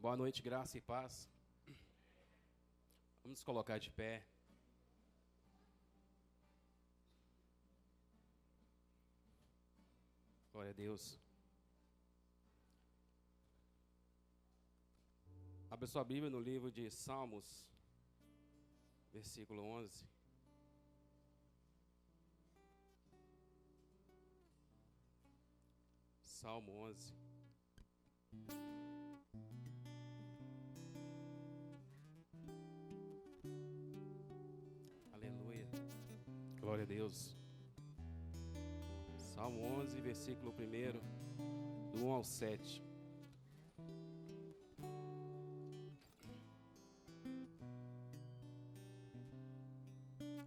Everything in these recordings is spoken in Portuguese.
Boa noite, graça e paz. Vamos nos colocar de pé. Glória a Deus. Abra sua Bíblia no livro de Salmos, versículo 11. Salmo 11. Aleluia. Glória a Deus. Salmo 11, versículo 1, do 1 ao 7.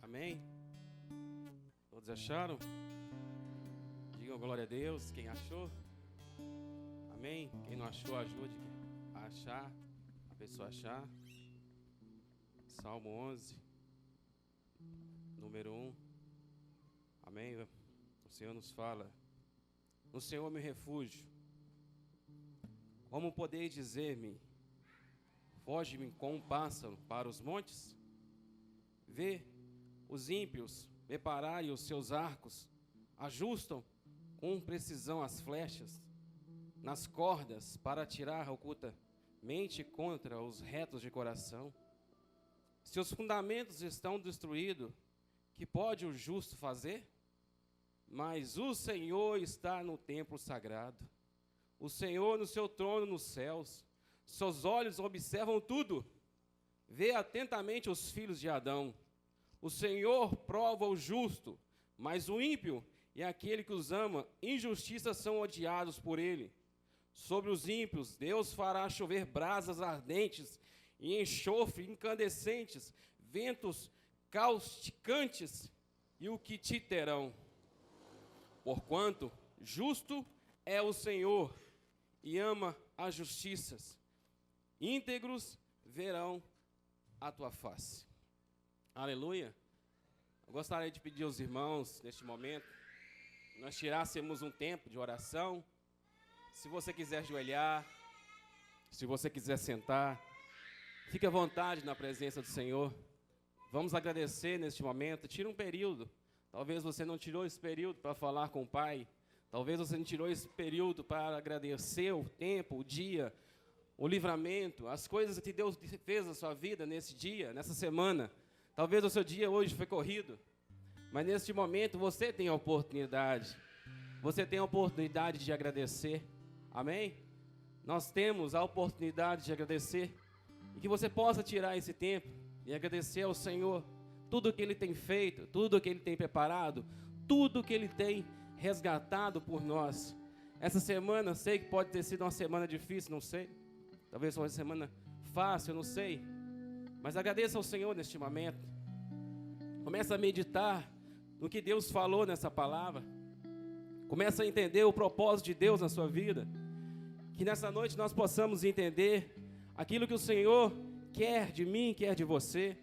Amém? Todos acharam? Digam glória a Deus. Quem achou? Amém? Quem não achou, ajude a achar, a pessoa achar. Salmo 11, número 1. Amém? O Senhor nos fala: no Senhor meu refúgio. Como podeis dizer-me, foge-me com um pássaro para os montes? Vê os ímpios prepararem os seus arcos, ajustam com precisão as flechas nas cordas para atirar ocultamente contra os retos de coração. Seus fundamentos estão destruídos, que pode o justo fazer? Mas o Senhor está no templo sagrado, o Senhor no seu trono nos céus. Seus olhos observam tudo, vê atentamente os filhos de Adão. O Senhor prova o justo, mas o ímpio e aquele que os ama, injustiça, são odiados por ele. Sobre os ímpios, Deus fará chover brasas ardentes e enxofre incandescentes, ventos causticantes, e o que te terão. Porquanto justo é o Senhor e ama as justiças, íntegros verão a tua face. Aleluia. Eu gostaria de pedir aos irmãos, neste momento, nós tirássemos um tempo de oração. Se você quiser ajoelhar, se você quiser sentar, fique à vontade na presença do Senhor. Vamos agradecer neste momento. Tira um período. Talvez você não tirou esse período para falar com o Pai. Talvez você não tirou esse período para agradecer o tempo, o dia, o livramento, as coisas que Deus fez na sua vida nesse dia, nessa semana. Talvez o seu dia hoje foi corrido, mas neste momento você tem a oportunidade. Você tem a oportunidade de agradecer. Amém? Nós temos a oportunidade de agradecer. E que você possa tirar esse tempo e agradecer ao Senhor tudo o que Ele tem feito, tudo o que Ele tem preparado, tudo o que Ele tem resgatado por nós. Essa semana, sei que pode ter sido uma semana difícil, não sei. Talvez uma semana fácil, não sei. Mas agradeça ao Senhor neste momento. Começa a meditar no que Deus falou nessa palavra. Começa a entender o propósito de Deus na sua vida. Que nessa noite nós possamos entender aquilo que o Senhor quer de mim, quer de você.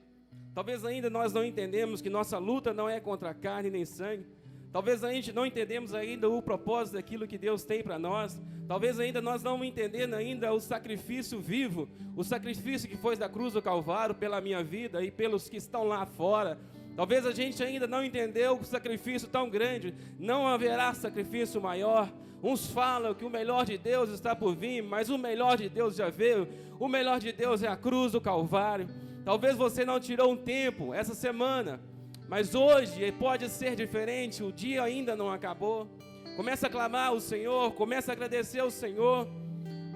Talvez ainda nós não entendemos que nossa luta não é contra carne nem sangue. Talvez a gente não entendemos ainda o propósito daquilo que Deus tem para nós. Talvez ainda nós não entendendo ainda o sacrifício vivo, o sacrifício que foi da cruz do Calvário pela minha vida e pelos que estão lá fora. Talvez a gente ainda não entendeu o sacrifício tão grande. Não haverá sacrifício maior. Uns falam que o melhor de Deus está por vir, mas o melhor de Deus já veio. O melhor de Deus é a cruz do Calvário. Talvez você não tirou um tempo essa semana, mas hoje pode ser diferente. O dia ainda não acabou. Começa a clamar ao Senhor, começa a agradecer ao Senhor.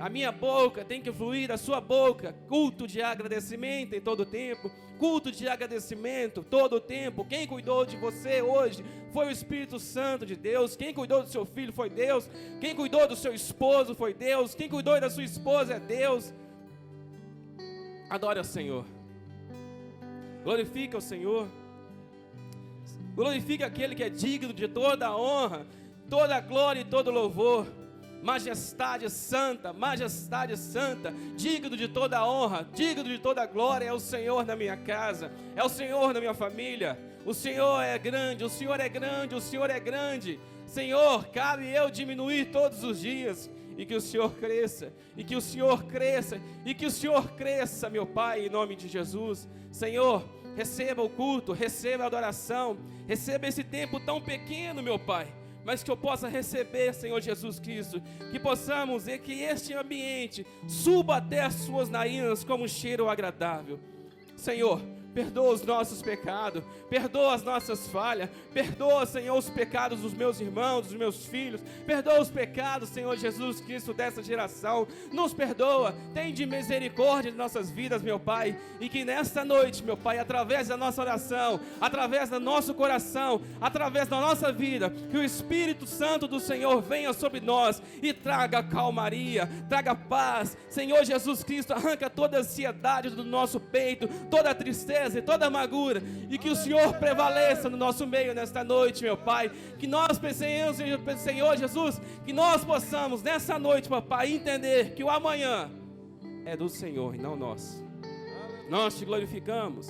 A minha boca tem que fluir da sua boca. Culto de agradecimento em todo tempo. Culto de agradecimento todo o tempo. Quem cuidou de você hoje foi o Espírito Santo de Deus. Quem cuidou do seu filho foi Deus. Quem cuidou do seu esposo foi Deus. Quem cuidou da sua esposa é Deus. Adore ao Senhor. Glorifica o Senhor. Glorifica aquele que é digno de toda a honra, toda a glória e todo louvor. Majestade santa, digno de toda a honra, digno de toda a glória é o Senhor na minha casa, é o Senhor na minha família. O Senhor é grande, o Senhor é grande, o Senhor é grande. Senhor, cabe eu diminuir todos os dias e que o Senhor cresça, e que o Senhor cresça, e que o Senhor cresça, meu Pai, em nome de Jesus. Senhor, receba o culto, receba a adoração, receba esse tempo tão pequeno, meu Pai, mas que eu possa receber, Senhor Jesus Cristo, que possamos ver que este ambiente suba até as suas narinas como um cheiro agradável. Senhor, perdoa os nossos pecados, perdoa as nossas falhas, perdoa, Senhor, os pecados dos meus irmãos, dos meus filhos, perdoa os pecados, Senhor Jesus Cristo, dessa geração, nos perdoa, tem de misericórdia de nossas vidas, meu Pai, e que nesta noite, meu Pai, através da nossa oração, através do nosso coração, através da nossa vida, que o Espírito Santo do Senhor venha sobre nós e traga calmaria, traga paz, Senhor Jesus Cristo, arranca toda a ansiedade do nosso peito, toda a tristeza e toda a amargura, e que o Senhor prevaleça no nosso meio nesta noite, meu Pai, que nós pensemos, Senhor Jesus, que nós possamos nessa noite, papai, entender que o amanhã é do Senhor e não nosso. Nós te glorificamos,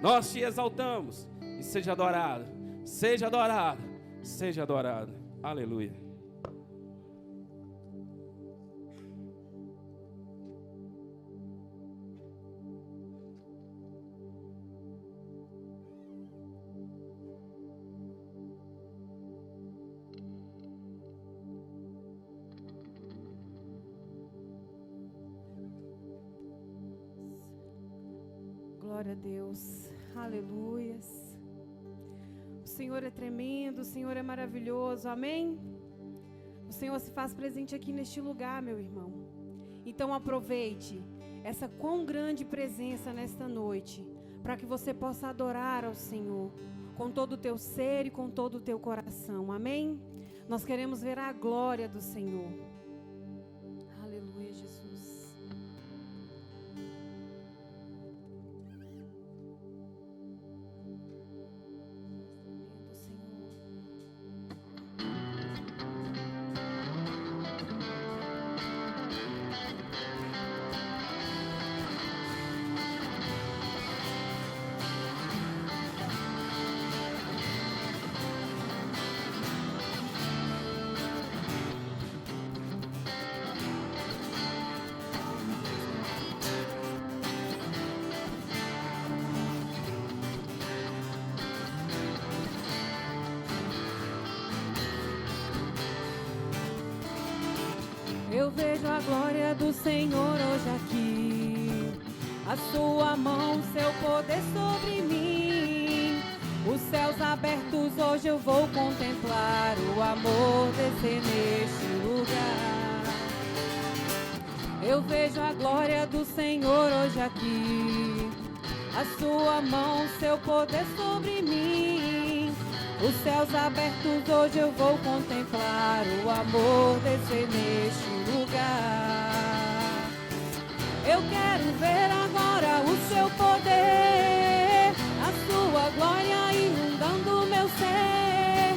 nós te exaltamos, e seja adorado, seja adorado, seja adorado. Aleluia. Glória a Deus, aleluias. O Senhor é tremendo, o Senhor é maravilhoso, amém? O Senhor se faz presente aqui neste lugar, meu irmão. Então aproveite essa quão grande presença nesta noite, para que você possa adorar ao Senhor com todo o teu ser e com todo o teu coração, amém? Nós queremos ver a glória do Senhor. Aleluia, Jesus. Eu vejo a glória do Senhor hoje aqui, a sua mão, seu poder sobre mim. Os céus abertos hoje eu vou contemplar o amor descer neste lugar. Eu vejo a glória do Senhor hoje aqui, a sua mão, seu poder sobre mim. Os céus abertos hoje eu vou contemplar o amor descer neste lugar. Eu quero ver agora o seu poder, a sua glória inundando meu ser.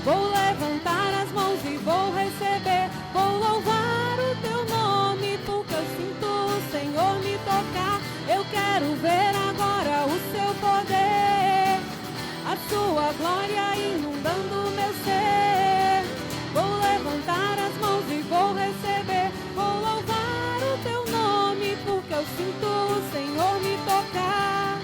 Vou levantar as mãos e vou receber, vou louvar o teu nome, porque eu sinto o Senhor me tocar. Eu quero ver agora o seu poder, a sua glória inundando meu ser. Vou levantar as mãos e vou receber, vou louvar o teu nome, porque eu sinto o Senhor me tocar.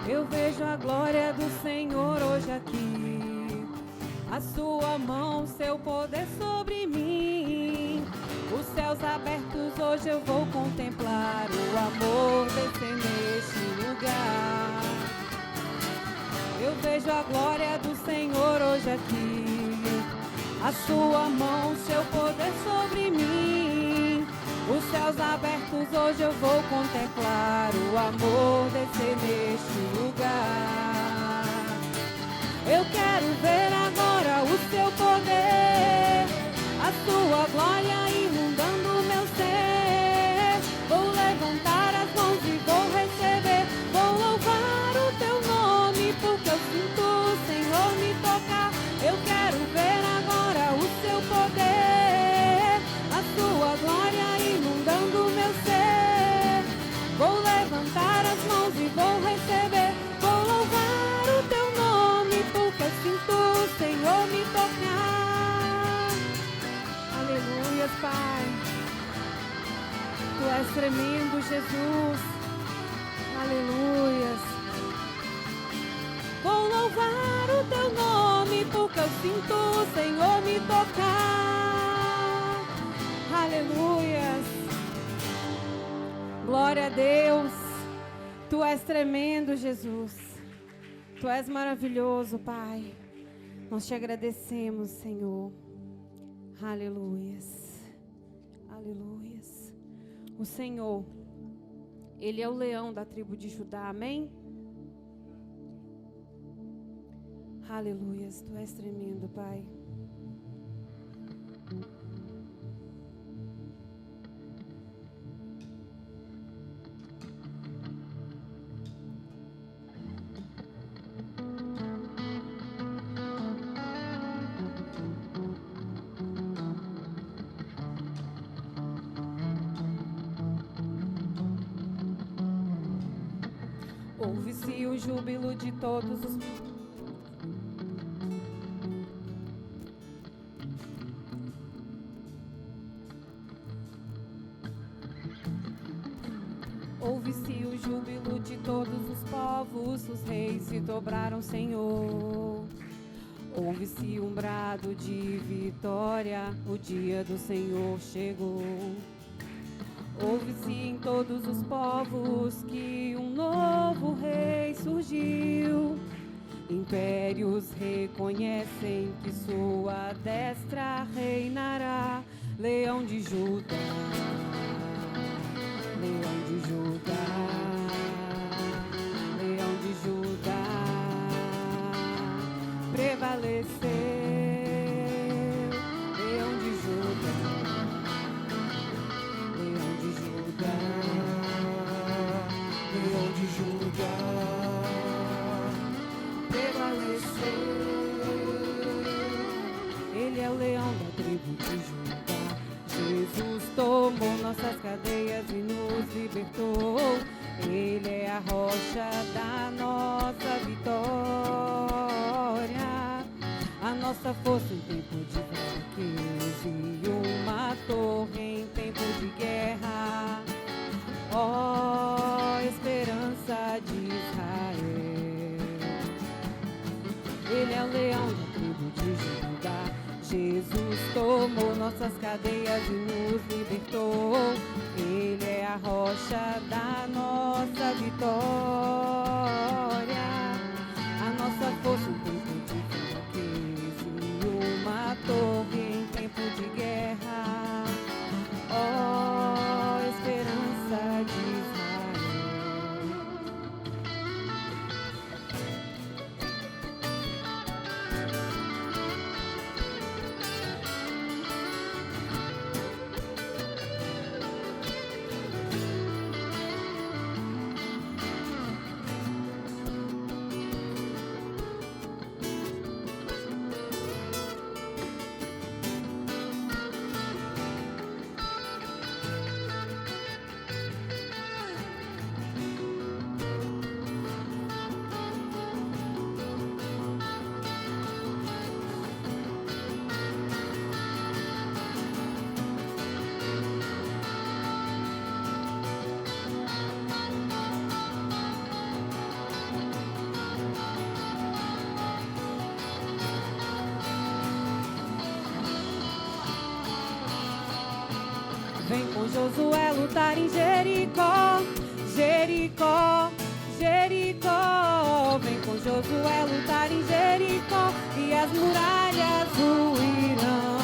Eu vejo a glória do Senhor hoje aqui, a sua mão, seu poder sobre mim. Os céus abertos hoje eu vou contemplar o amor descer neste lugar. Eu vejo a glória do Senhor hoje aqui, a sua mão, seu poder sobre mim. Os céus abertos hoje eu vou contemplar o amor descer neste lugar. Eu quero ver agora o seu poder, a sua glória inundando meu ser. Vou levantar as mãos e vou receber, vou louvar o teu nome, porque eu sinto o Senhor me tocar. Eu quero ver agora o seu poder, és tremendo, Jesus. Aleluias. Vou louvar o teu nome, porque eu sinto o Senhor me tocar. Aleluias. Glória a Deus. Tu és tremendo, Jesus. Tu és maravilhoso, Pai. Nós te agradecemos, Senhor. Aleluias. Aleluias. O Senhor, Ele é o leão da tribo de Judá, amém? Aleluias. Tu és tremendo, Pai. Ouve-se o júbilo de todos os... Ouve-se o júbilo de todos os povos, os reis se dobraram, Senhor. Ouve-se um brado de vitória, o dia do Senhor chegou. Ouve-se em todos os povos que um novo rei surgiu. Impérios reconhecem que sua destra reinará. Leão de Judá, Leão de Judá, Leão de Judá, prevaleceu. Leão de Judá, Leão de Judá, Leão de Judá, prevaleceu. Ele é o leão da tribo de Judá. Jesus tomou nossas cadeias e nos libertou. Ele é a rocha da nossa vitória, a nossa força em tempo de fraqueza e uma torre em tempo de guerra. Ó, esperança de Israel, Ele é o leão da tribo de Judá. Jesus tomou nossas cadeias e nos libertou. Ele é a rocha da nossa vitória, a nossa força em tempo de fraqueza e uma torre em tempo de guerra. Ó, esperança de Vem com Josué lutar em Jericó, Jericó, Jericó. Vem com Josué lutar em Jericó e as muralhas ruirão.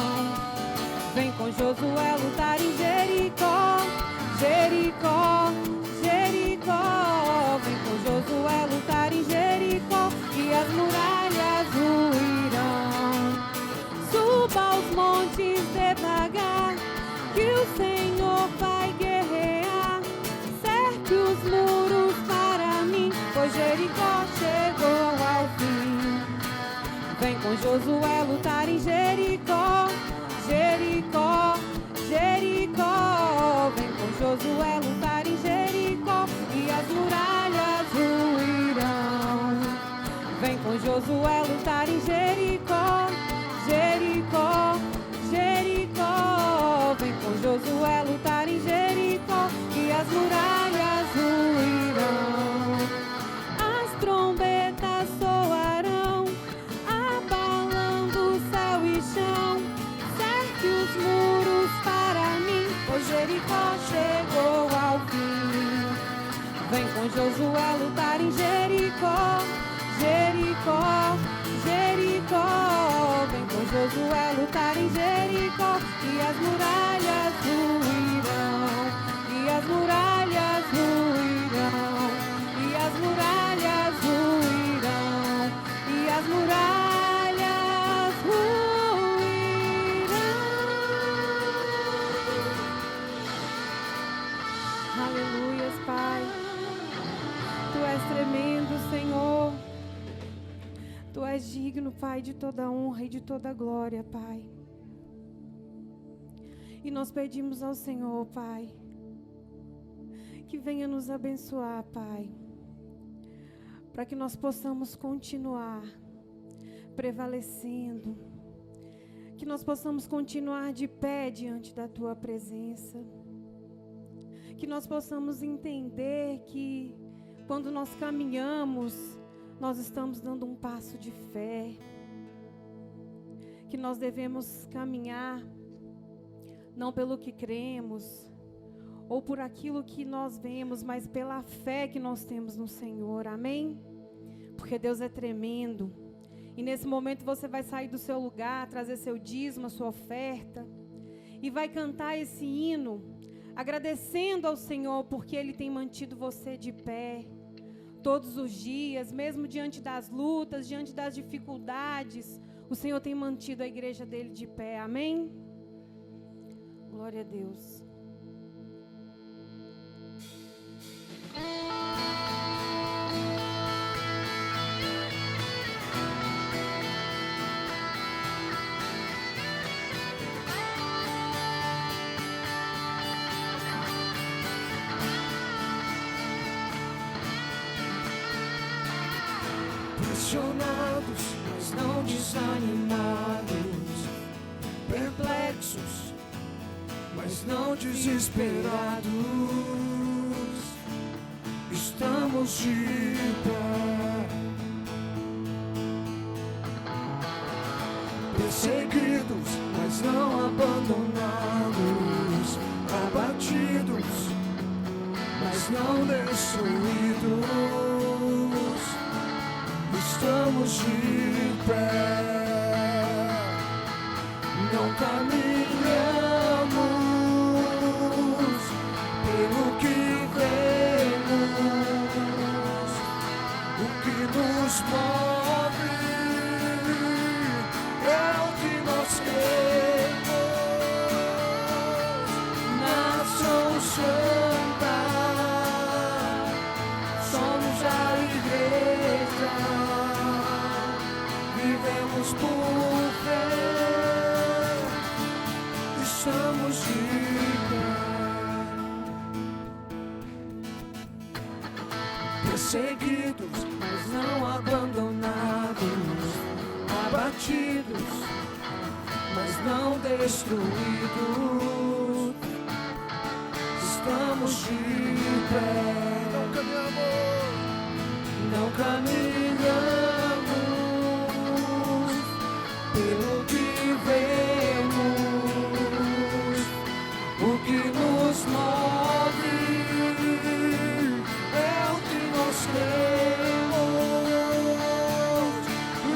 Vem com Josué lutar em Jericó, Jericó, Jericó. Vem com Josué lutar em Jericó e as muralhas ruirão. Suba aos montes devagar, que o Senhor vai guerrear. Cerque os muros para mim, pois Jericó chegou ao fim. Vem com Josué lutar em Jericó, Jericó, Jericó. Vem com Josué lutar em Jericó e as muralhas ruirão. Vem com Josué lutar em Jericó, Jericó, Jericó. Vem com Josué lutar em Jericó as muralhas ruirão. As trombetas soarão, abalando céu e chão. Cerque os muros para mim, pois Jericó chegou ao fim. Vem com Josué lutar em Jericó, Jericó, Jericó. Vem com Josué lutar em Jericó. E as muralhas ruirão, e as muralhas ruirão, e as muralhas ruirão, e as muralhas ruirão. Aleluias, Pai. Tu és tremendo, Senhor. Tu és digno, Pai, de toda honra e de toda glória, Pai. E nós pedimos ao Senhor, Pai, que venha nos abençoar, Pai, para que nós possamos continuar prevalecendo, que nós possamos continuar de pé diante da Tua presença, que nós possamos entender que quando nós caminhamos, nós estamos dando um passo de fé, que nós devemos caminhar não pelo que cremos, ou por aquilo que nós vemos, mas pela fé que nós temos no Senhor, amém? Porque Deus é tremendo, e nesse momento você vai sair do seu lugar, trazer seu dízimo, a sua oferta, e vai cantar esse hino, agradecendo ao Senhor, porque Ele tem mantido você de pé, todos os dias, mesmo diante das lutas, diante das dificuldades, o Senhor tem mantido a igreja dele de pé, amém? Glória a Deus. Pressionados, mas não desanimados, perplexos, mas não desesperados, estamos de pé. Perseguidos, mas não abandonados, abatidos, mas não destruídos, estamos de pé. Não caminhamos pelo que vemos, o que nos move é o que nós cremos. Nação santa, somos a igreja, vivemos por fé. Estamos de pé. Perseguidos, mas não abandonados, abatidos, mas não destruídos, estamos de pé. Não caminhamos pelo que vemos, o que nos move é o que nós cremos.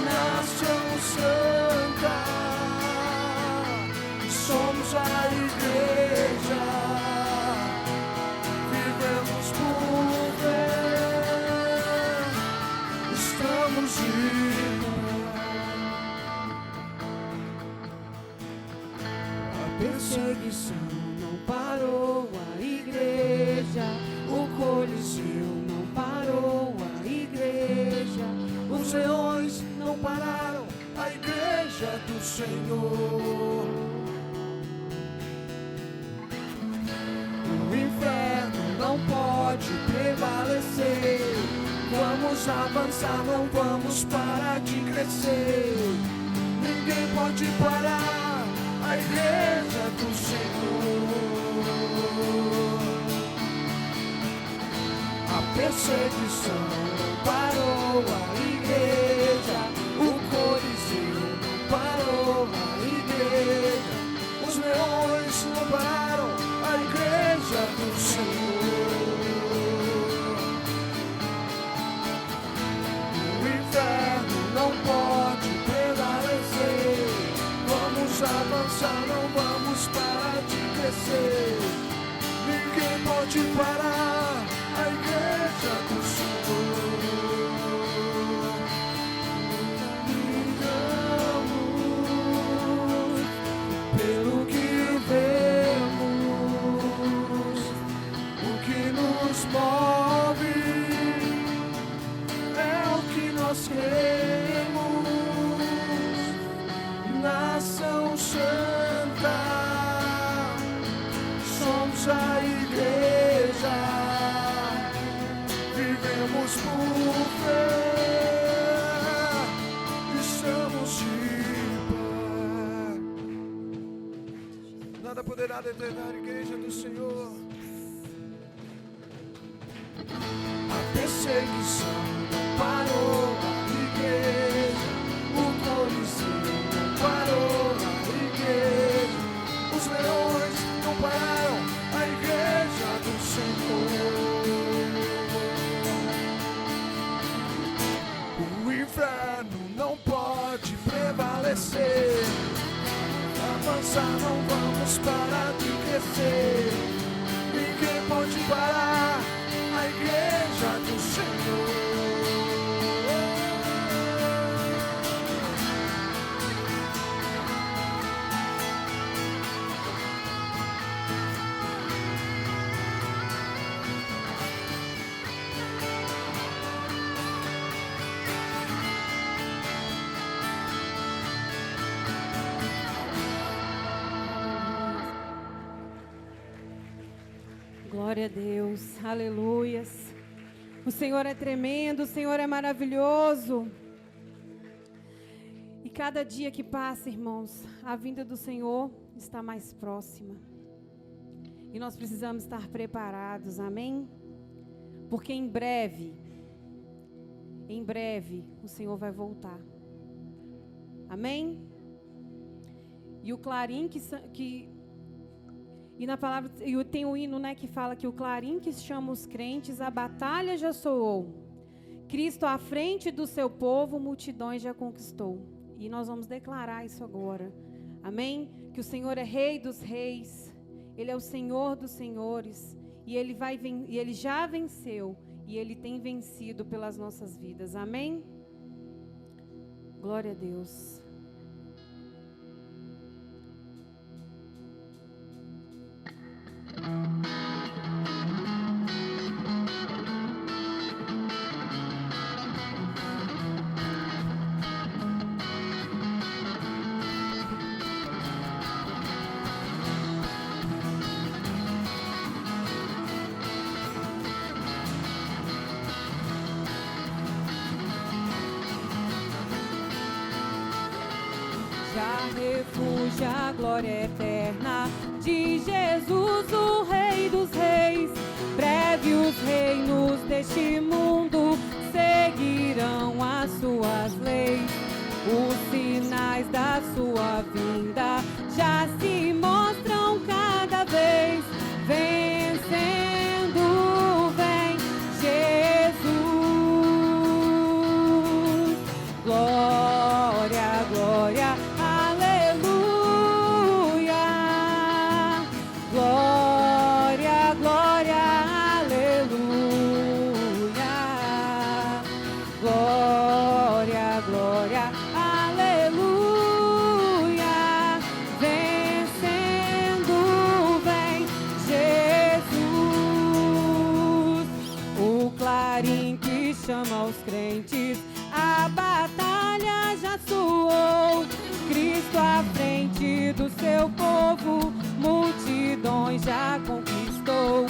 Nação santa, somos a igreja, vivemos por fé, estamos de perseguição não parou a igreja, o Coliseu não parou a igreja, os leões não pararam a igreja do Senhor. O inferno não pode prevalecer, vamos avançar, não vamos parar de crescer. Ninguém pode parar a igreja do Senhor. perseguição não parou a igreja, o Coliseu não parou a igreja, os leões não pararam a igreja do Senhor. O inferno não pode prevalecer, vamos avançar, não vamos parar de crescer. Ninguém pode parar a igreja do Senhor. Ligamos pelo que vemos, o que nos move é o que nós queremos. Nação santa, somos a igreja, vivemos por fé, estamos de pé. Nada poderá deter a igreja do Senhor. A perseguição não parou a igreja, o Coliseu não parou a igreja, os leões não pararam a igreja do Senhor. O inferno não pode prevalecer, avançar não vamos parar de crescer. Ninguém pode parar a igreja do Senhor. Glória a Deus, aleluias. O Senhor é tremendo, o Senhor é maravilhoso. E cada dia que passa, irmãos, a vinda do Senhor está mais próxima. E nós precisamos estar preparados, amém? Porque em breve, o Senhor vai voltar. Amém? E o clarim e na palavra, e tem o hino, né, que fala que o clarim que chama os crentes, a batalha já soou. Cristo à frente do seu povo, multidões já conquistou. E nós vamos declarar isso agora. Amém? Que o Senhor é Rei dos reis, Ele é o Senhor dos senhores, e Ele já venceu, e Ele tem vencido pelas nossas vidas. Amém? Glória a Deus. Refúgio, a glória eterna de Jesus, o Rei dos reis. Breve os reinos deste mundo seguirão as suas leis. Os sinais da sua vinda já se mostram cada vez. Vencendo vem Jesus. Glória, glória. Chama os crentes, a batalha já soou. Cristo à frente do seu povo, multidões já conquistou.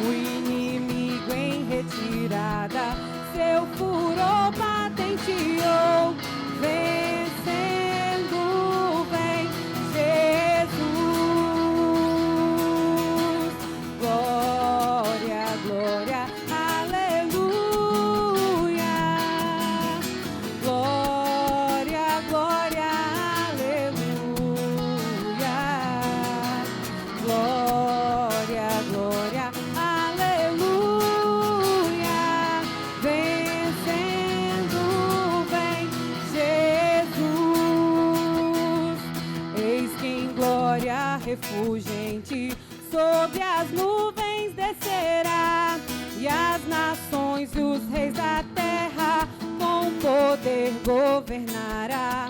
O inimigo em retirada, seu furor patenteou. Vencendo vem Jesus. Glória, glória, aleluia. nações, os reis da terra, com poder governará.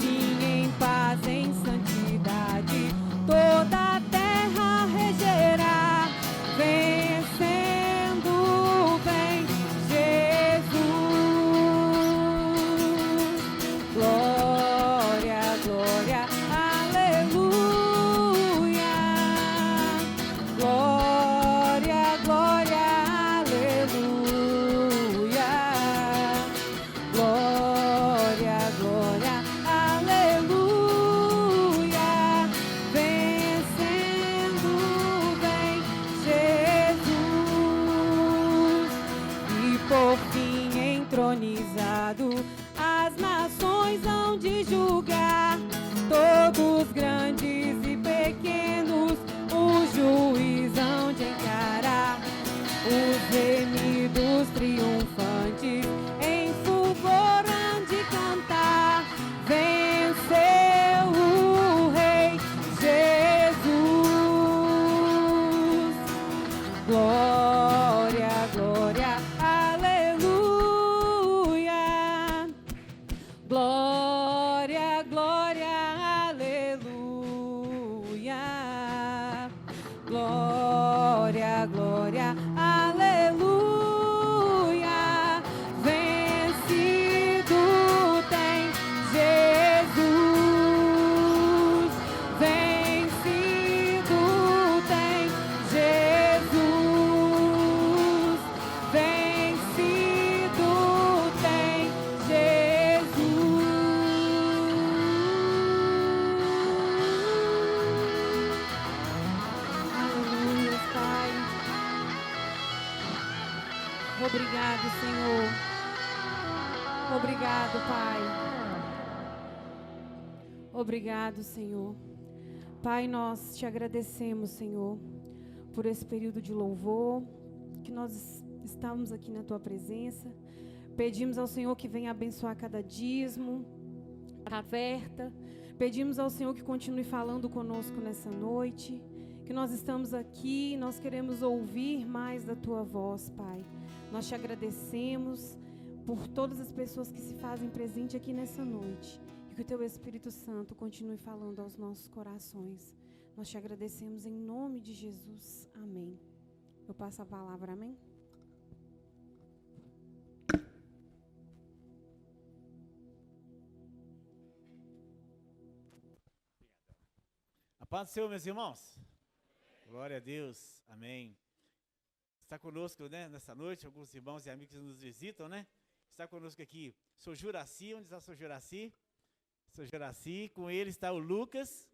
Sim, em paz, em santidade, toda a terra regerá. Vencendo vem Jesus. Glória, glória, aleluia. Glória, glória, aleluia. Glória, glória, aleluia. Vencendo vem Jesus. E por fim entronizado, as nações hão de julgar, todos grandes e pequenos, o juiz hão de encarar. Os remidos triunfantes em fulgor hão de cantar. Venceu o Rei Jesus. Glória, glória, aleluia. Glória, glória, aleluia. Glória, glória, aleluia. Vencido tem Jesus. Vencido tem Jesus. Vencido tem Jesus. Aleluia, Pai. Obrigado, Senhor. Obrigado, Pai. Obrigado, Senhor. Pai, nós te agradecemos, Senhor, por esse período de louvor, que nós estamos aqui na Tua presença. Pedimos ao Senhor que venha abençoar cada dízimo, a oferta. Pedimos ao Senhor que continue falando conosco nessa noite, que nós estamos aqui, nós queremos ouvir mais da Tua voz, Pai. Nós te agradecemos por todas as pessoas que se fazem presente aqui nessa noite, e que o Teu Espírito Santo continue falando aos nossos corações. Nós te agradecemos em nome de Jesus. Amém. Eu passo a palavra, amém? A paz do Senhor, meus irmãos. Glória a Deus. Amém. Está conosco, né, nessa noite, alguns irmãos e amigos que nos visitam, né? Está conosco aqui, sou Juraci. Onde está o seu Juraci? Sou Juraci. Com ele está o Lucas,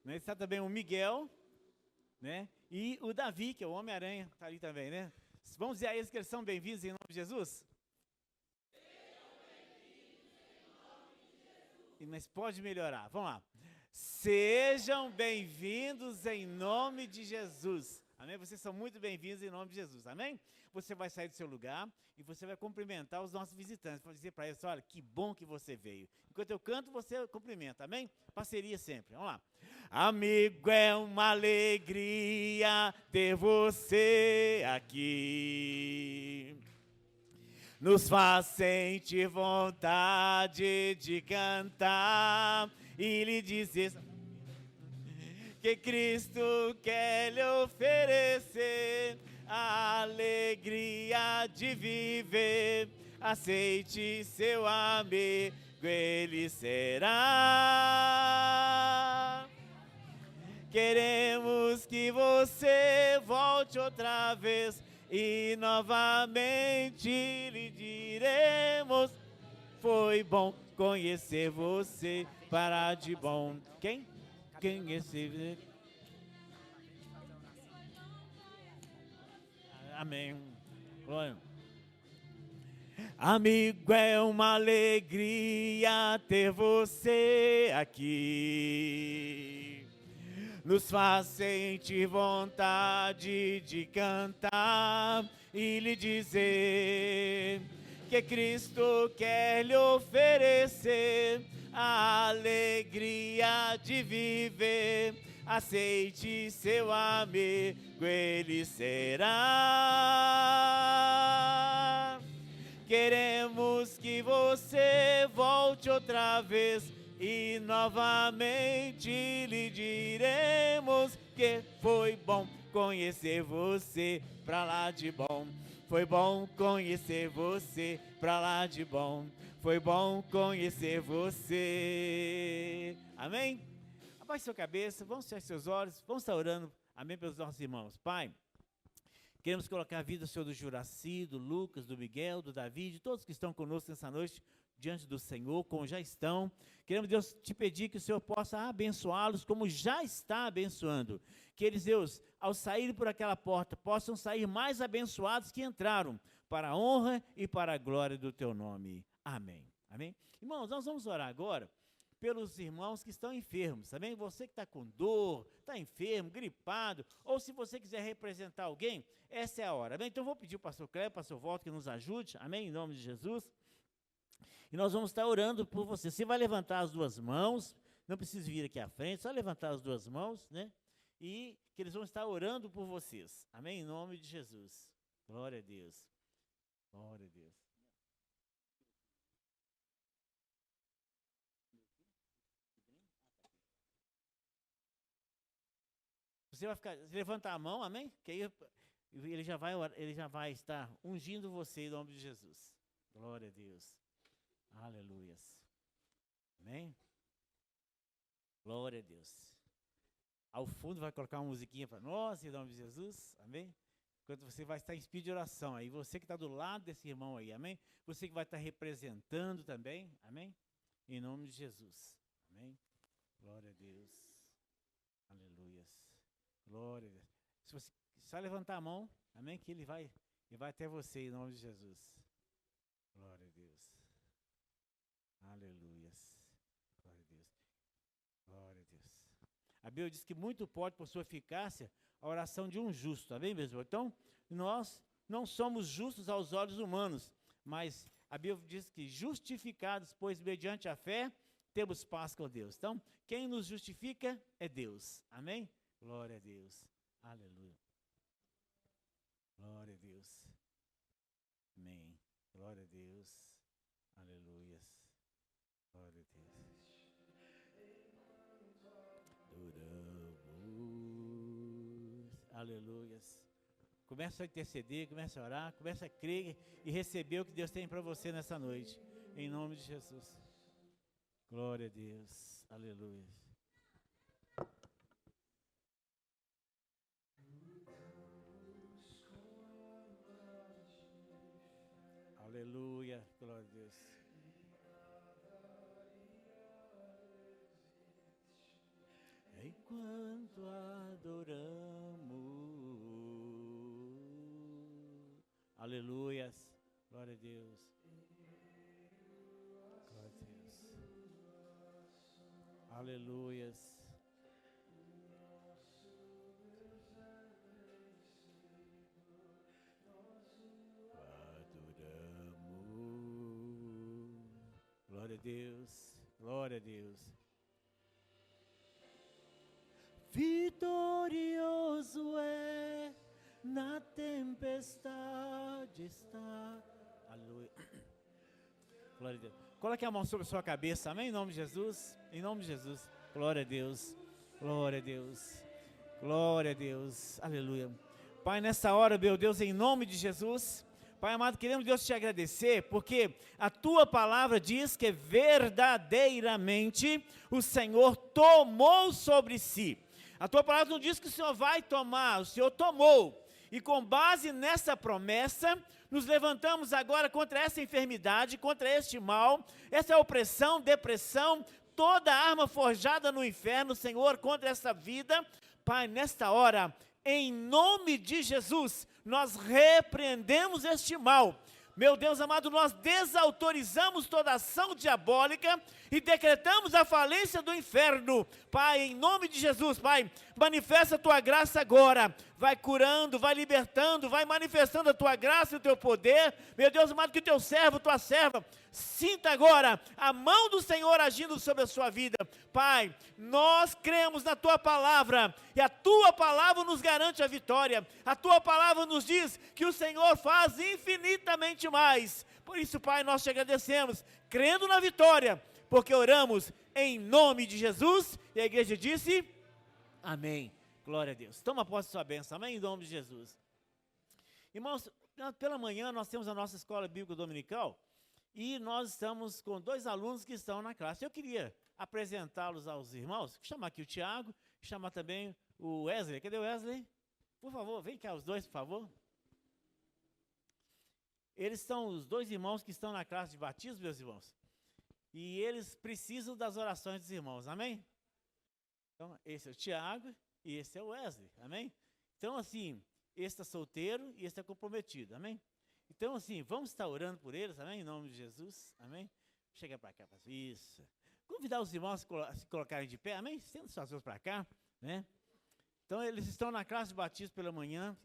né? Está também o Miguel, né? E o Davi, que é o Homem-Aranha, está ali também, né? Vamos dizer a eles que eles são bem-vindos em nome de Jesus? Mas pode melhorar, vamos lá. Sejam bem-vindos em nome de Jesus. Amém? Vocês são muito bem-vindos em nome de Jesus. Amém? Você vai sair do seu lugar e você vai cumprimentar os nossos visitantes. Pode dizer para eles, olha, que bom que você veio. Enquanto eu canto, você cumprimenta. Amém? Parceria sempre. Vamos lá. Amigo, é uma alegria ter você aqui. Nos faz sentir vontade de cantar e lhe dizer que Cristo quer lhe oferecer a alegria de viver. Aceite seu amigo, ele será. Queremos que você volte outra vez e novamente lhe diremos: foi bom conhecer você, para de bom. Quem? Conhecer. Amém. Glória. Amigo, é uma alegria ter você aqui. Nos faz sentir vontade de cantar e lhe dizer que Cristo quer lhe oferecer a alegria de viver. Aceite seu amigo, ele será. Queremos que você volte outra vez e novamente lhe diremos que foi bom conhecer você, pra lá de bom. Foi bom conhecer você, pra lá de bom. Foi bom conhecer você. Amém? Abaixe sua cabeça, vamos fechar seus olhos, vamos estar orando, amém, pelos nossos irmãos. Pai, queremos colocar a vida do Senhor do Juraci, do Lucas, do Miguel, do Davi, de todos que estão conosco nessa noite, diante do Senhor, como já estão. Queremos, Deus, te pedir que o Senhor possa abençoá-los como já está abençoando. Que eles, Deus, ao saírem por aquela porta, possam sair mais abençoados que entraram, para a honra e para a glória do teu nome. Amém. Amém? Irmãos, nós vamos orar agora pelos irmãos que estão enfermos, tá bem? Você que está com dor, está enfermo, gripado, ou se você quiser representar alguém, essa é a hora, amém? Então eu vou pedir ao pastor Cléber, pastor Walter, que nos ajude, amém? Em nome de Jesus. E nós vamos estar orando por você. Você vai levantar as duas mãos, não precisa vir aqui à frente, só levantar as duas mãos, né? E que eles vão estar orando por vocês, amém? Em nome de Jesus. Glória a Deus. Glória a Deus. Você vai ficar, levanta a mão, amém? Que aí ele já vai estar ungindo você em nome de Jesus. Glória a Deus. Aleluias. Amém? Glória a Deus. Ao fundo vai colocar uma musiquinha para nós, em nome de Jesus. Amém? Enquanto você vai estar em espírito de oração. Aí você que está do lado desse irmão aí, amém? Você que vai estar representando também, amém? Em nome de Jesus. Amém? Glória a Deus. Aleluias. Glória a Deus. Se você só levantar a mão, amém? Que ele vai até você em nome de Jesus. Glória a Deus. Aleluias. Glória a Deus. Glória a Deus. A Bíblia diz que muito pode, por sua eficácia, a oração de um justo. Amém, mesmo? Então, nós não somos justos aos olhos humanos, mas a Bíblia diz que justificados, pois mediante a fé, temos paz com Deus. Então, quem nos justifica é Deus. Amém? Glória a Deus. Aleluia. Glória a Deus. Amém. Glória a Deus. Aleluias. Glória a Deus. Adoramos. Aleluias. Começa a interceder, começa a orar, começa a crer e receber o que Deus tem para você nessa noite. Em nome de Jesus. Glória a Deus. Aleluia. Aleluia. Glória a Deus. Enquanto adoramos. Aleluias. Glória a Deus. Glória a Deus. Aleluias. Adoramos. Glória a Deus. Glória a Deus. Vitorioso é, na tempestade está. Aleluia. Glória a Deus. Coloque a mão sobre a sua cabeça, amém? Em nome de Jesus. Em nome de Jesus. Glória a Deus. Glória a Deus. Glória a Deus. Aleluia. Pai, nessa hora, meu Deus, em nome de Jesus. Pai amado, queremos, Deus, te agradecer, porque a tua palavra diz que verdadeiramente o Senhor tomou sobre si. A tua palavra não diz que o Senhor vai tomar, o Senhor tomou. E com base nessa promessa, nos levantamos agora contra essa enfermidade, contra este mal, essa opressão, depressão, toda arma forjada no inferno, Senhor, contra essa vida. Pai, nesta hora, em nome de Jesus, nós repreendemos este mal. Meu Deus amado, nós desautorizamos toda ação diabólica e decretamos a falência do inferno. Pai, em nome de Jesus, Pai, manifesta a tua graça agora. Vai curando, vai libertando, vai manifestando a tua graça e o teu poder. Meu Deus amado, que o teu servo, tua serva, sinta agora a mão do Senhor agindo sobre a sua vida. Pai, nós cremos na tua palavra e a tua palavra nos garante a vitória. A tua palavra nos diz que o Senhor faz infinitamente mais. Por isso, Pai, nós te agradecemos, crendo na vitória, porque oramos em nome de Jesus. E a igreja disse, amém. Glória a Deus. Toma posse da sua bênção, amém, em nome de Jesus. Irmãos, pela manhã nós temos a nossa escola bíblica dominical e nós estamos com 2 alunos que estão na classe. Eu queria apresentá-los aos irmãos, chamar aqui o Tiago, chamar também o Wesley. Cadê o Wesley? Por favor, vem cá os dois, por favor. Eles são os 2 irmãos que estão na classe de batismo, meus irmãos. E eles precisam das orações dos irmãos, amém? Então, esse é o Tiago e esse é o Wesley, amém? Então, assim, esse está solteiro e esse está comprometido, amém? Então, assim, vamos estar orando por eles, amém? Em nome de Jesus, amém? Chega para cá, isso. Convidar os irmãos a se colocarem de pé, amém? Estenda suas mãos para cá, né? Então, eles estão na classe de batismo pela manhã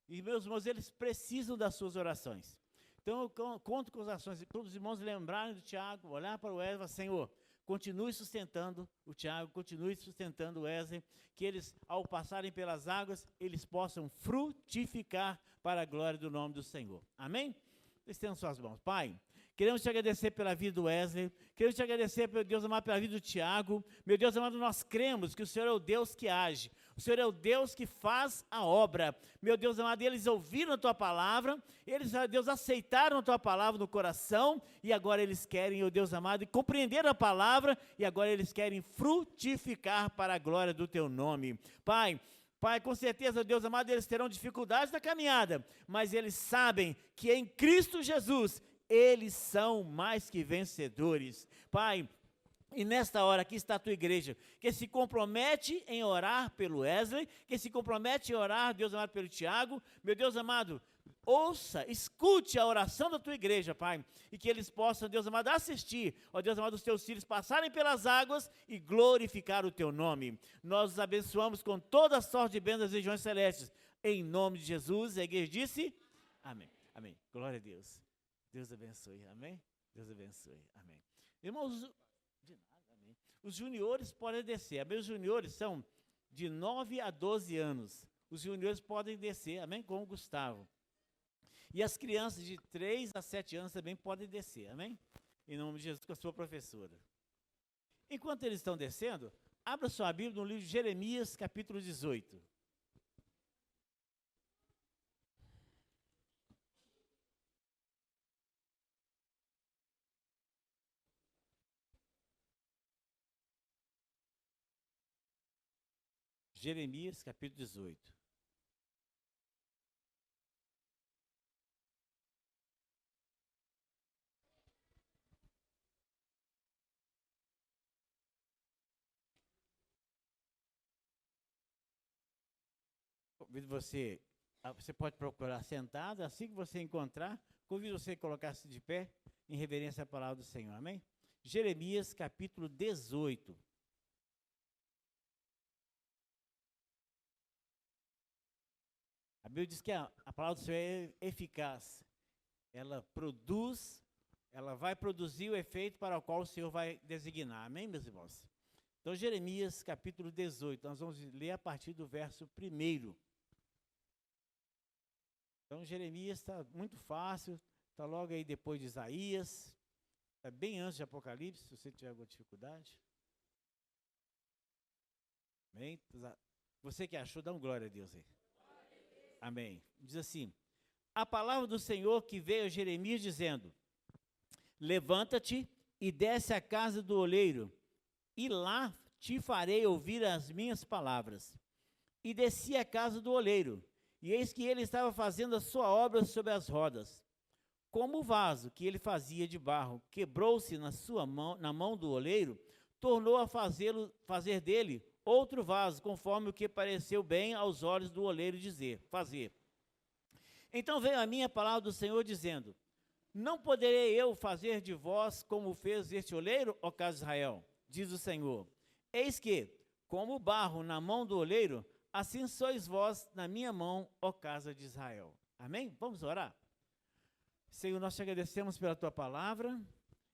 e, meus irmãos, eles precisam das suas orações. Então, eu conto com as ações, para os irmãos lembrarem do Tiago, olhar para o Wesley e falar, Senhor, continue sustentando o Tiago, continue sustentando o Wesley, que eles, ao passarem pelas águas, eles possam frutificar para a glória do nome do Senhor. Amém? Estenda suas mãos. Pai, queremos te agradecer pela vida do Wesley, queremos te agradecer, meu Deus amado, pela vida do Tiago. Meu Deus amado, nós cremos que o Senhor é o Deus que age, o Senhor é o Deus que faz a obra. Meu Deus amado, eles ouviram a Tua palavra, eles, Deus, aceitaram a Tua palavra no coração, e agora eles querem, ó Deus amado, compreender a palavra, e agora eles querem frutificar para a glória do Teu nome. Pai, com certeza, Deus amado, eles terão dificuldades na caminhada, mas eles sabem que em Cristo Jesus, eles são mais que vencedores. Pai, e nesta hora aqui está a tua igreja, que se compromete em orar pelo Wesley, que se compromete em orar, Deus amado, pelo Tiago. Meu Deus amado, ouça, escute a oração da tua igreja, Pai, e que eles possam, Deus amado, assistir, ó Deus amado, os teus filhos passarem pelas águas e glorificar o teu nome. Nós os abençoamos com toda a sorte de bênçãos das regiões celestes, em nome de Jesus. A igreja disse, amém, amém, glória a Deus. Deus abençoe, amém? Deus abençoe, amém. Irmãos, os juniores podem descer, amém? Os juniores são de 9 a 12 anos. Os juniores podem descer, amém? Com o Gustavo. E as crianças de 3 a 7 anos também podem descer, amém? Em nome de Jesus, com a sua professora. Enquanto eles estão descendo, abra sua Bíblia no livro de Jeremias, capítulo 18. Jeremias, capítulo 18. Convido você, você pode procurar sentado, assim que você encontrar, convido você a colocar-se de pé, em reverência à palavra do Senhor, amém? Jeremias, capítulo 18. A Bíblia diz que a palavra do Senhor é eficaz. Ela produz, ela vai produzir o efeito para o qual o Senhor vai designar. Amém, meus irmãos? Então, Jeremias, capítulo 18, nós vamos ler a partir do verso 1. Então, Jeremias está muito fácil, está logo aí depois de Isaías, está bem antes de Apocalipse, se você tiver alguma dificuldade. Amém? Você que achou, dá uma glória a Deus aí. Amém. Diz assim, a palavra do Senhor que veio a Jeremias dizendo, levanta-te e desce à casa do oleiro, e lá te farei ouvir as minhas palavras. E desci à casa do oleiro, e eis que ele estava fazendo a sua obra sobre as rodas. Como o vaso que ele fazia de barro quebrou-se na mão do oleiro, tornou a fazer dele outro vaso, conforme o que pareceu bem aos olhos do oleiro fazer. Então veio a minha palavra do Senhor dizendo, não poderei eu fazer de vós como fez este oleiro, ó casa de Israel, diz o Senhor. Eis que, como o barro na mão do oleiro, assim sois vós na minha mão, ó casa de Israel. Amém? Vamos orar? Senhor, nós te agradecemos pela tua palavra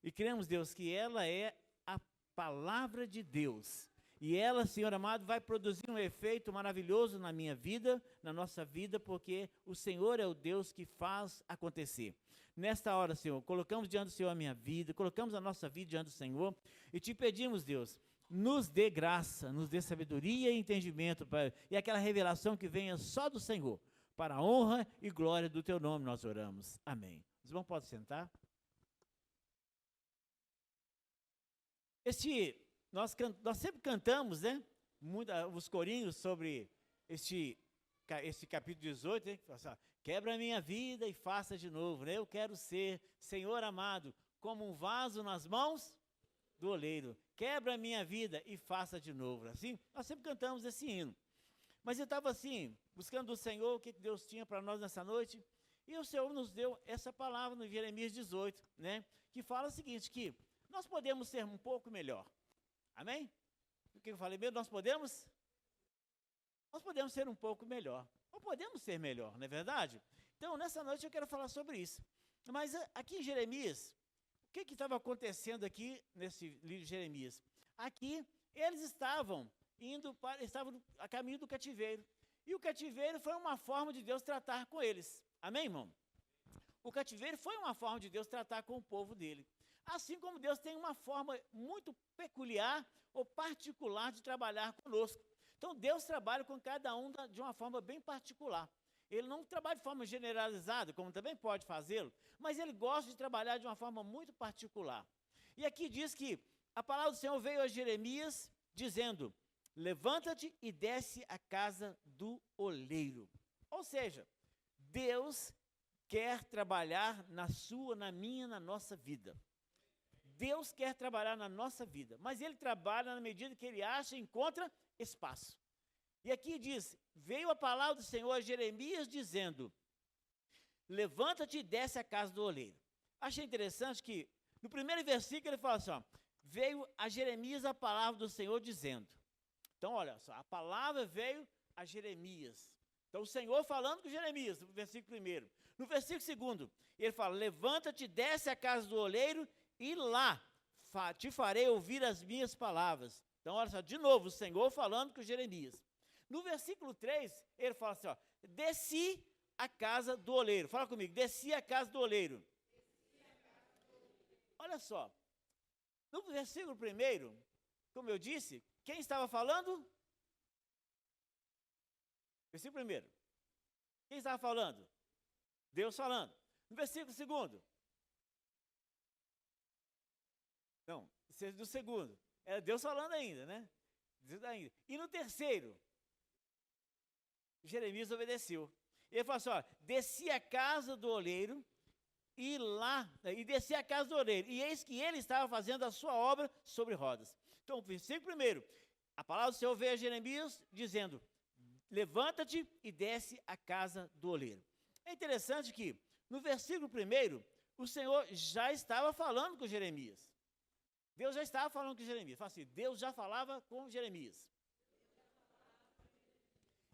e cremos, Deus, que ela é a palavra de Deus. E ela, Senhor amado, vai produzir um efeito maravilhoso na minha vida, na nossa vida, porque o Senhor é o Deus que faz acontecer. Nesta hora, Senhor, colocamos diante do Senhor a minha vida, colocamos a nossa vida diante do Senhor e te pedimos, Deus, nos dê graça, nos dê sabedoria e entendimento, Pai, e aquela revelação que venha só do Senhor, para a honra e glória do teu nome nós oramos. Amém. Os irmãos podem sentar. Nós sempre cantamos, né? Os corinhos sobre esse capítulo 18, né? Quebra a minha vida e faça de novo, né? Eu quero ser, Senhor amado, como um vaso nas mãos do oleiro. Quebra a minha vida e faça de novo. Assim, nós sempre cantamos esse hino. Mas eu estava assim, buscando do Senhor o que Deus tinha para nós nessa noite, e o Senhor nos deu essa palavra no Jeremias 18, né? Que fala o seguinte, que nós podemos ser um pouco melhor. Amém? O que eu falei mesmo? Nós podemos ser um pouco melhor. Ou podemos ser melhor, não é verdade? Então, nessa noite eu quero falar sobre isso. Mas aqui em Jeremias, o que estava acontecendo aqui nesse livro de Jeremias? Aqui, eles estavam a caminho do cativeiro. E o cativeiro foi uma forma de Deus tratar com eles. Amém, irmão? O cativeiro foi uma forma de Deus tratar com o povo dele. Assim como Deus tem uma forma muito peculiar ou particular de trabalhar conosco. Então, Deus trabalha com cada um de uma forma bem particular. Ele não trabalha de forma generalizada, como também pode fazê-lo, mas ele gosta de trabalhar de uma forma muito particular. E aqui diz que a palavra do Senhor veio a Jeremias dizendo, levanta-te e desce à casa do oleiro. Ou seja, Deus quer trabalhar na sua, na minha, na nossa vida. Deus quer trabalhar na nossa vida, mas Ele trabalha na medida que Ele acha e encontra espaço. E aqui diz, veio a palavra do Senhor a Jeremias dizendo, levanta-te e desce à casa do oleiro. Achei interessante que, no primeiro versículo, ele fala assim, ó, veio a Jeremias a palavra do Senhor dizendo. Então, olha só, a palavra veio a Jeremias. Então, o Senhor falando com Jeremias, no versículo 1. No versículo 2, ele fala, levanta-te, desce à casa do oleiro, e lá te farei ouvir as minhas palavras. Então, olha só, de novo, o Senhor falando com Jeremias. No versículo 3, ele fala assim, ó, desci a casa do oleiro. Fala comigo, desci a casa do oleiro. Olha só, no versículo 1, como eu disse, quem estava falando? Versículo 1. Quem estava falando? Deus falando. No versículo 2. Não, do segundo. Era Deus falando ainda, né? E no 3, Jeremias obedeceu. Ele falou assim, ó, desci a casa do oleiro e desci a casa do oleiro. E eis que ele estava fazendo a sua obra sobre rodas. Então, versículo 1, a palavra do Senhor veio a Jeremias dizendo, levanta-te e desce a casa do oleiro. É interessante que, no versículo 1, o Senhor já estava falando com Jeremias. Deus já estava falando com Jeremias. Fala assim, Deus já falava com Jeremias.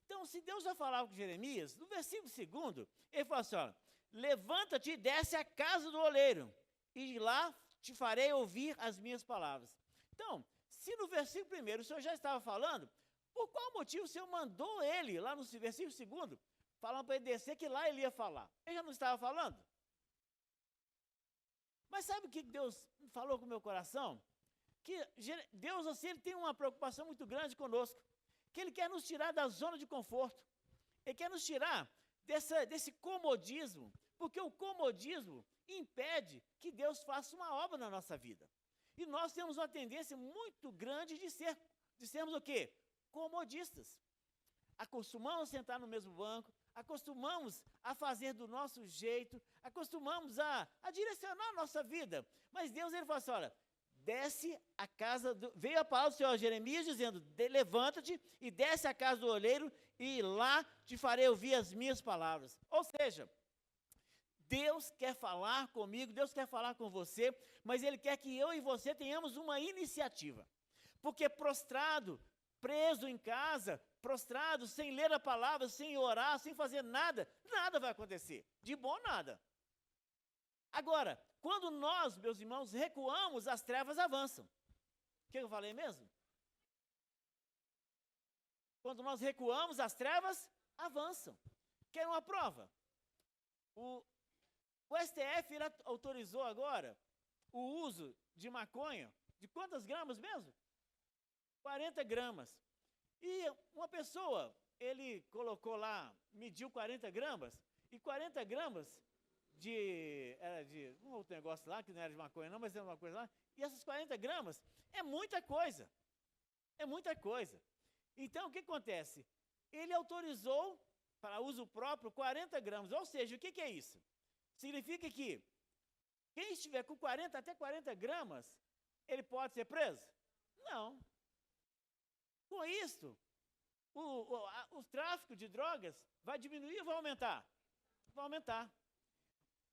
Então, se Deus já falava com Jeremias, no versículo 2, ele fala assim, ó, levanta-te e desce à casa do oleiro, e lá te farei ouvir as minhas palavras. Então, se no versículo 1 o Senhor já estava falando, por qual motivo o Senhor mandou ele, lá no versículo 2, falando para ele descer, que lá ele ia falar? Ele já não estava falando? Mas sabe o que Deus falou com o meu coração? Que Deus, assim, Ele tem uma preocupação muito grande conosco, que Ele quer nos tirar da zona de conforto, Ele quer nos tirar desse comodismo, porque o comodismo impede que Deus faça uma obra na nossa vida. E nós temos uma tendência muito grande de sermos o quê? Comodistas. Acostumamos a sentar no mesmo banco, acostumamos a fazer do nosso jeito, acostumamos a direcionar a nossa vida. Mas Deus, Ele fala assim, olha, desce a casa, veio a palavra do Senhor a Jeremias dizendo, levanta-te e desce a casa do oleiro e lá te farei ouvir as minhas palavras. Ou seja, Deus quer falar comigo, Deus quer falar com você, mas Ele quer que eu e você tenhamos uma iniciativa. Porque prostrado, preso em casa, prostrado, sem ler a palavra, sem orar, sem fazer nada, nada vai acontecer. De bom, nada. Agora, quando nós, meus irmãos, recuamos, as trevas avançam. O que eu falei mesmo? Quando nós recuamos, as trevas avançam. Quer uma prova? O STF ele autorizou agora o uso de maconha, de quantas gramas mesmo? 40 gramas. E uma pessoa, ele colocou lá, mediu 40 gramas, e 40 gramas era de um outro negócio lá, que não era de maconha não, mas era uma coisa lá, e essas 40 gramas é muita coisa. É muita coisa. Então, o que acontece? Ele autorizou para uso próprio 40 gramas, ou seja, o que é isso? Significa que quem estiver com 40 até 40 gramas, ele pode ser preso? Não. Com isso, o tráfico de drogas vai diminuir ou vai aumentar? Vai aumentar.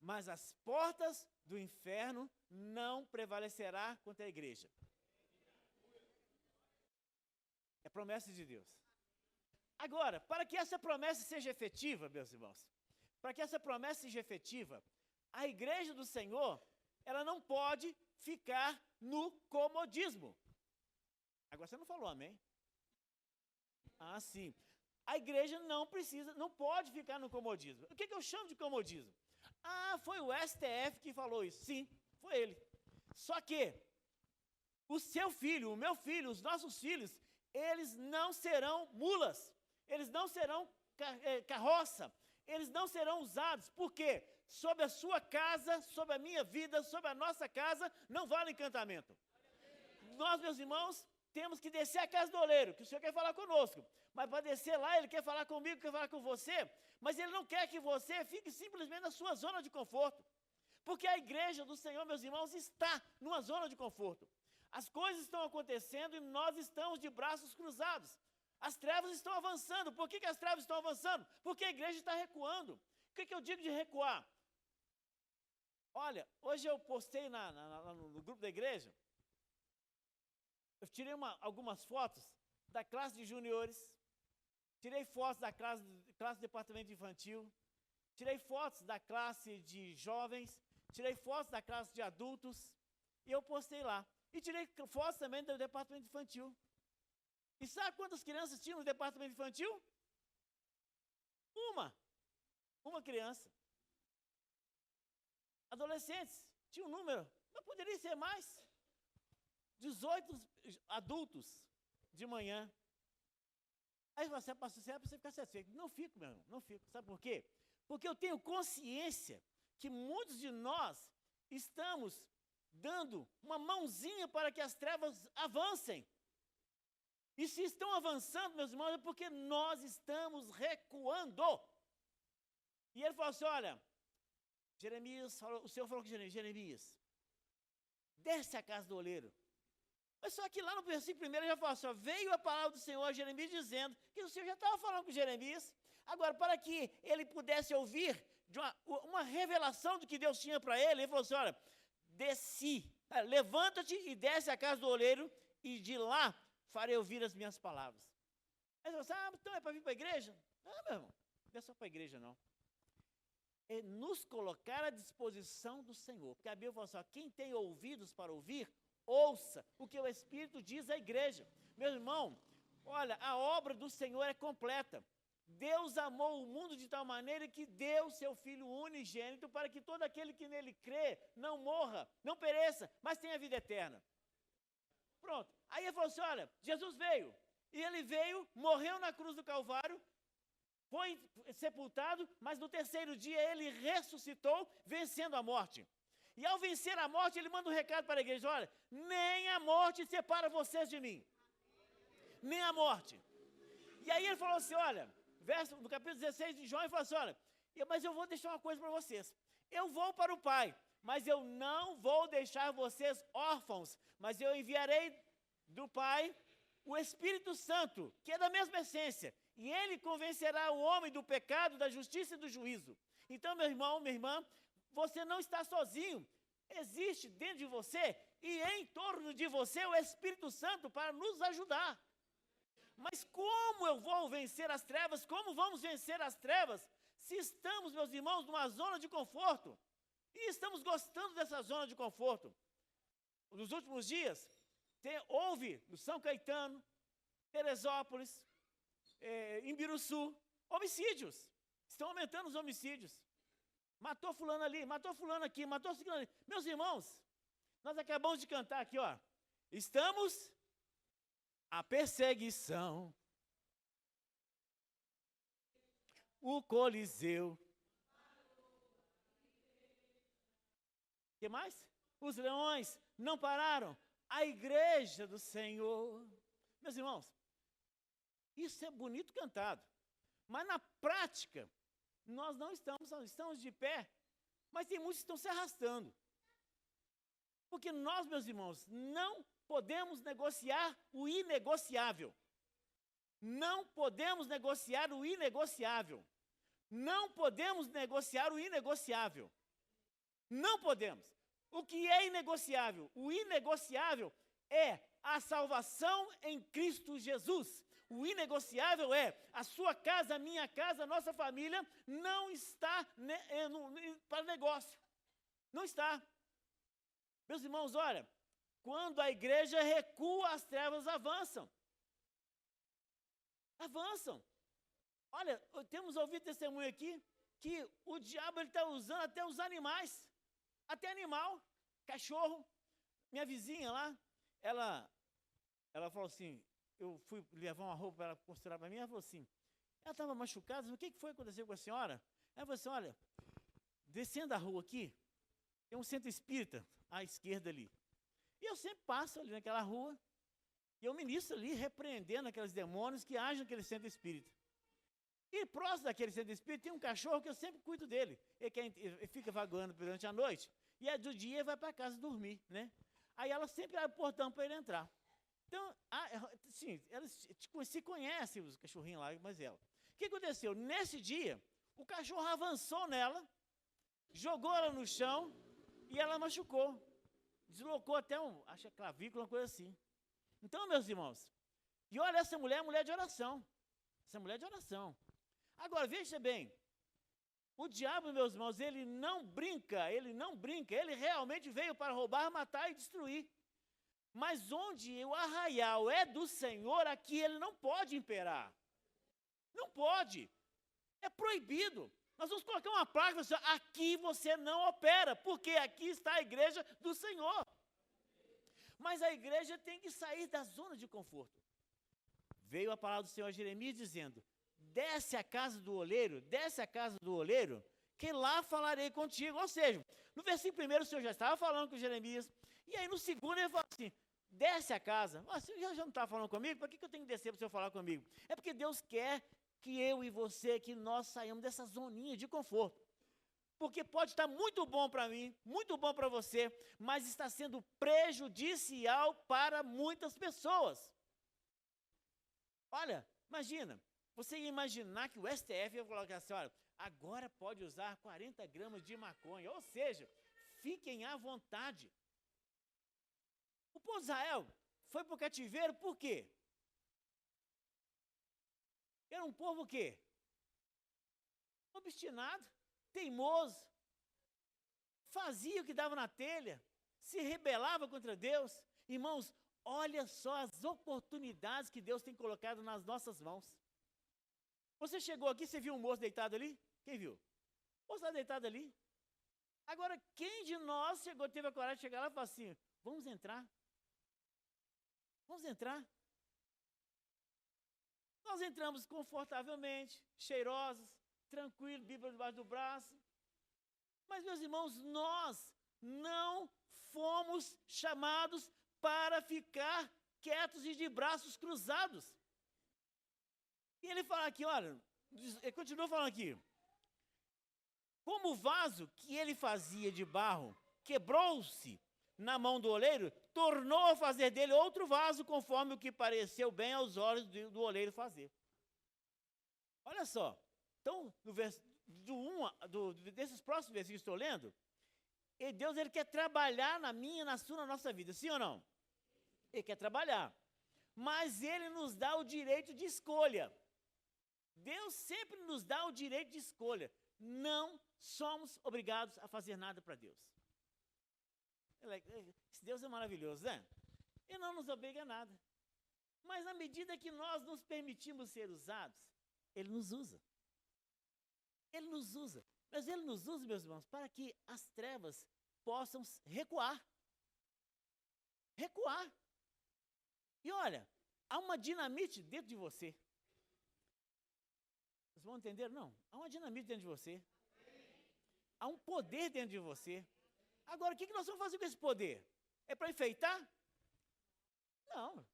Mas as portas do inferno não prevalecerá contra a igreja. É promessa de Deus. Agora, para que essa promessa seja efetiva, meus irmãos, para que essa promessa seja efetiva, a igreja do Senhor, ela não pode ficar no comodismo. Agora você não falou amém? Ah, sim. A igreja não pode ficar no comodismo. O que eu chamo de comodismo? Ah, foi o STF que falou isso. Sim, foi ele. Só que o seu filho, o meu filho, os nossos filhos, eles não serão mulas, eles não serão carroça, eles não serão usados. Por quê? Sobre a sua casa, sobre a minha vida, sobre a nossa casa, não vale encantamento. Nós, meus irmãos, temos que descer a casa do oleiro, que o Senhor quer falar conosco. Mas para descer lá, Ele quer falar comigo, quer falar com você, mas Ele não quer que você fique simplesmente na sua zona de conforto. Porque a igreja do Senhor, meus irmãos, está numa zona de conforto. As coisas estão acontecendo e nós estamos de braços cruzados. As trevas estão avançando. Por que as trevas estão avançando? Porque a igreja está recuando. O que eu digo de recuar? Olha, hoje eu postei no grupo da igreja, eu tirei algumas fotos da classe de juniores, tirei fotos da classe do departamento infantil, tirei fotos da classe de jovens, tirei fotos da classe de adultos, e eu postei lá. E tirei fotos também do departamento infantil. E sabe quantas crianças tinham no departamento infantil? Uma criança. Adolescentes, tinha um número, mas poderia ser mais. 18 adultos de manhã. Aí você passa para você ficar satisfeito. Não fico, meu irmão, não fico. Sabe por quê? Porque eu tenho consciência que muitos de nós estamos dando uma mãozinha para que as trevas avancem. E se estão avançando, meus irmãos, é porque nós estamos recuando. E ele falou assim, olha, o Senhor falou com Jeremias, desce a casa do oleiro. Mas só que lá no versículo primeiro já falou assim, veio a palavra do Senhor a Jeremias dizendo que o Senhor já estava falando com Jeremias. Agora, para que ele pudesse ouvir de uma revelação do que Deus tinha para ele falou assim, olha, levanta-te e desce à casa do oleiro, e de lá farei ouvir as minhas palavras. Aí você fala assim, então é para vir para a igreja? Não, meu irmão, não é só para a igreja não. É nos colocar à disposição do Senhor. Porque a Bíblia fala assim, ó, quem tem ouvidos para ouvir, ouça o que o Espírito diz à igreja. Meu irmão, olha, a obra do Senhor é completa. Deus amou o mundo de tal maneira que deu seu Filho unigênito para que todo aquele que nele crê não morra, não pereça, mas tenha vida eterna. Pronto. Aí ele falou assim, olha, Jesus veio, e ele veio, morreu na cruz do Calvário, foi sepultado, mas no terceiro dia ele ressuscitou, vencendo a morte. E ao vencer a morte, ele manda um recado para a igreja, olha, nem a morte separa vocês de mim. Nem a morte. E aí ele falou assim, olha, no capítulo 16 de João, ele falou assim, olha, mas eu vou deixar uma coisa para vocês. Eu vou para o Pai, mas eu não vou deixar vocês órfãos, mas eu enviarei do Pai o Espírito Santo, que é da mesma essência, e ele convencerá o homem do pecado, da justiça e do juízo. Então, meu irmão, minha irmã, você não está sozinho, existe dentro de você e em torno de você o Espírito Santo para nos ajudar. Mas como eu vou vencer as trevas? Como vamos vencer as trevas se estamos, meus irmãos, numa zona de conforto? E estamos gostando dessa zona de conforto. Nos últimos dias, houve no São Caetano, Teresópolis, em Biruçu, homicídios. Estão aumentando os homicídios. Matou fulano ali, matou fulano aqui, matou fulano ali. Meus irmãos, nós acabamos de cantar aqui, ó. Estamos a perseguição. O Coliseu. O que mais? Os leões não pararam. A igreja do Senhor. Meus irmãos, isso é bonito cantado. Mas na prática, nós não estamos de pé, mas tem muitos que estão se arrastando. Porque nós, meus irmãos, não podemos negociar o inegociável. Não podemos negociar o inegociável. Não podemos negociar o inegociável. Não podemos. O que é inegociável? O inegociável é a salvação em Cristo Jesus. O inegociável é a sua casa, a minha casa, a nossa família não está para negócio. Não está. Meus irmãos, olha, quando a igreja recua, as trevas avançam. Avançam. Olha, temos ouvido testemunho aqui que o diabo está usando até os animais. Até animal, cachorro. Minha vizinha lá, ela falou assim, eu fui levar uma roupa para ela costurar para mim, ela falou assim, ela estava machucada, o que foi que aconteceu com a senhora? Ela falou assim, olha, descendo a rua aqui, tem um centro espírita à esquerda ali. E eu sempre passo ali naquela rua, e eu ministro ali, repreendendo aqueles demônios que agem naquele centro espírita. E próximo daquele centro espírita tem um cachorro que eu sempre cuido dele. Ele fica vagando durante a noite, e do dia ele vai para casa dormir, né? Aí ela sempre abre o portão para ele entrar. Então, sim, elas se conhecem, os cachorrinhos lá, mas ela. O que aconteceu? Nesse dia, o cachorro avançou nela, jogou ela no chão e ela machucou. Deslocou até acho que a clavícula, uma coisa assim. Então, meus irmãos, e olha, essa mulher é mulher de oração. Essa mulher é de oração. Agora, veja bem, o diabo, meus irmãos, ele não brinca, ele realmente veio para roubar, matar e destruir. Mas onde o arraial é do Senhor, aqui ele não pode imperar. Não pode. É proibido. Nós vamos colocar uma placa, assim, aqui você não opera, porque aqui está a igreja do Senhor. Mas a igreja tem que sair da zona de conforto. Veio a palavra do Senhor a Jeremias dizendo, desce à casa do oleiro, que lá falarei contigo. Ou seja, no versículo 1 o Senhor já estava falando com Jeremias, e aí no segundo ele falou assim, desce a casa. Você já não está falando comigo? Para que eu tenho que descer para o Senhor falar comigo? É porque Deus quer que eu e você, que nós saímos dessa zoninha de conforto. Porque pode estar muito bom para mim, muito bom para você, mas está sendo prejudicial para muitas pessoas. Olha, imagina, você ia imaginar que o STF ia colocar assim, olha, agora pode usar 40 gramas de maconha, ou seja, fiquem à vontade. O povo de Israel foi para o cativeiro por quê? Era um povo o quê? Obstinado, teimoso, fazia o que dava na telha, se rebelava contra Deus. Irmãos, olha só as oportunidades que Deus tem colocado nas nossas mãos. Você chegou aqui, você viu um moço deitado ali? Quem viu? O moço está deitado ali. Agora, quem de nós teve a coragem de chegar lá e falar assim, vamos entrar? Vamos entrar? Nós entramos confortavelmente, cheirosos, tranquilos, Bíblia debaixo do braço. Mas, meus irmãos, nós não fomos chamados para ficar quietos e de braços cruzados. E ele fala aqui, olha, ele continua falando aqui. Como o vaso que ele fazia de barro quebrou-se na mão do oleiro, tornou a fazer dele outro vaso, conforme o que pareceu bem aos olhos do oleiro fazer. Olha só, então, desses próximos versículos que estou lendo, Deus ele quer trabalhar na minha, na sua, na nossa vida, sim ou não? Ele quer trabalhar, mas ele nos dá o direito de escolha. Deus sempre nos dá o direito de escolha. Não somos obrigados a fazer nada para Deus. Deus é maravilhoso, né? Ele não nos obriga a nada. Mas na medida que nós nos permitimos ser usados, Ele nos usa. Ele nos usa. Mas Ele nos usa, meus irmãos, para que as trevas possam recuar. Recuar. E olha, há uma dinamite dentro de você. Vocês vão entender? Não. Há uma dinamite dentro de você. Há um poder dentro de você. Agora, o que nós vamos fazer com esse poder? É para enfeitar? Não. Não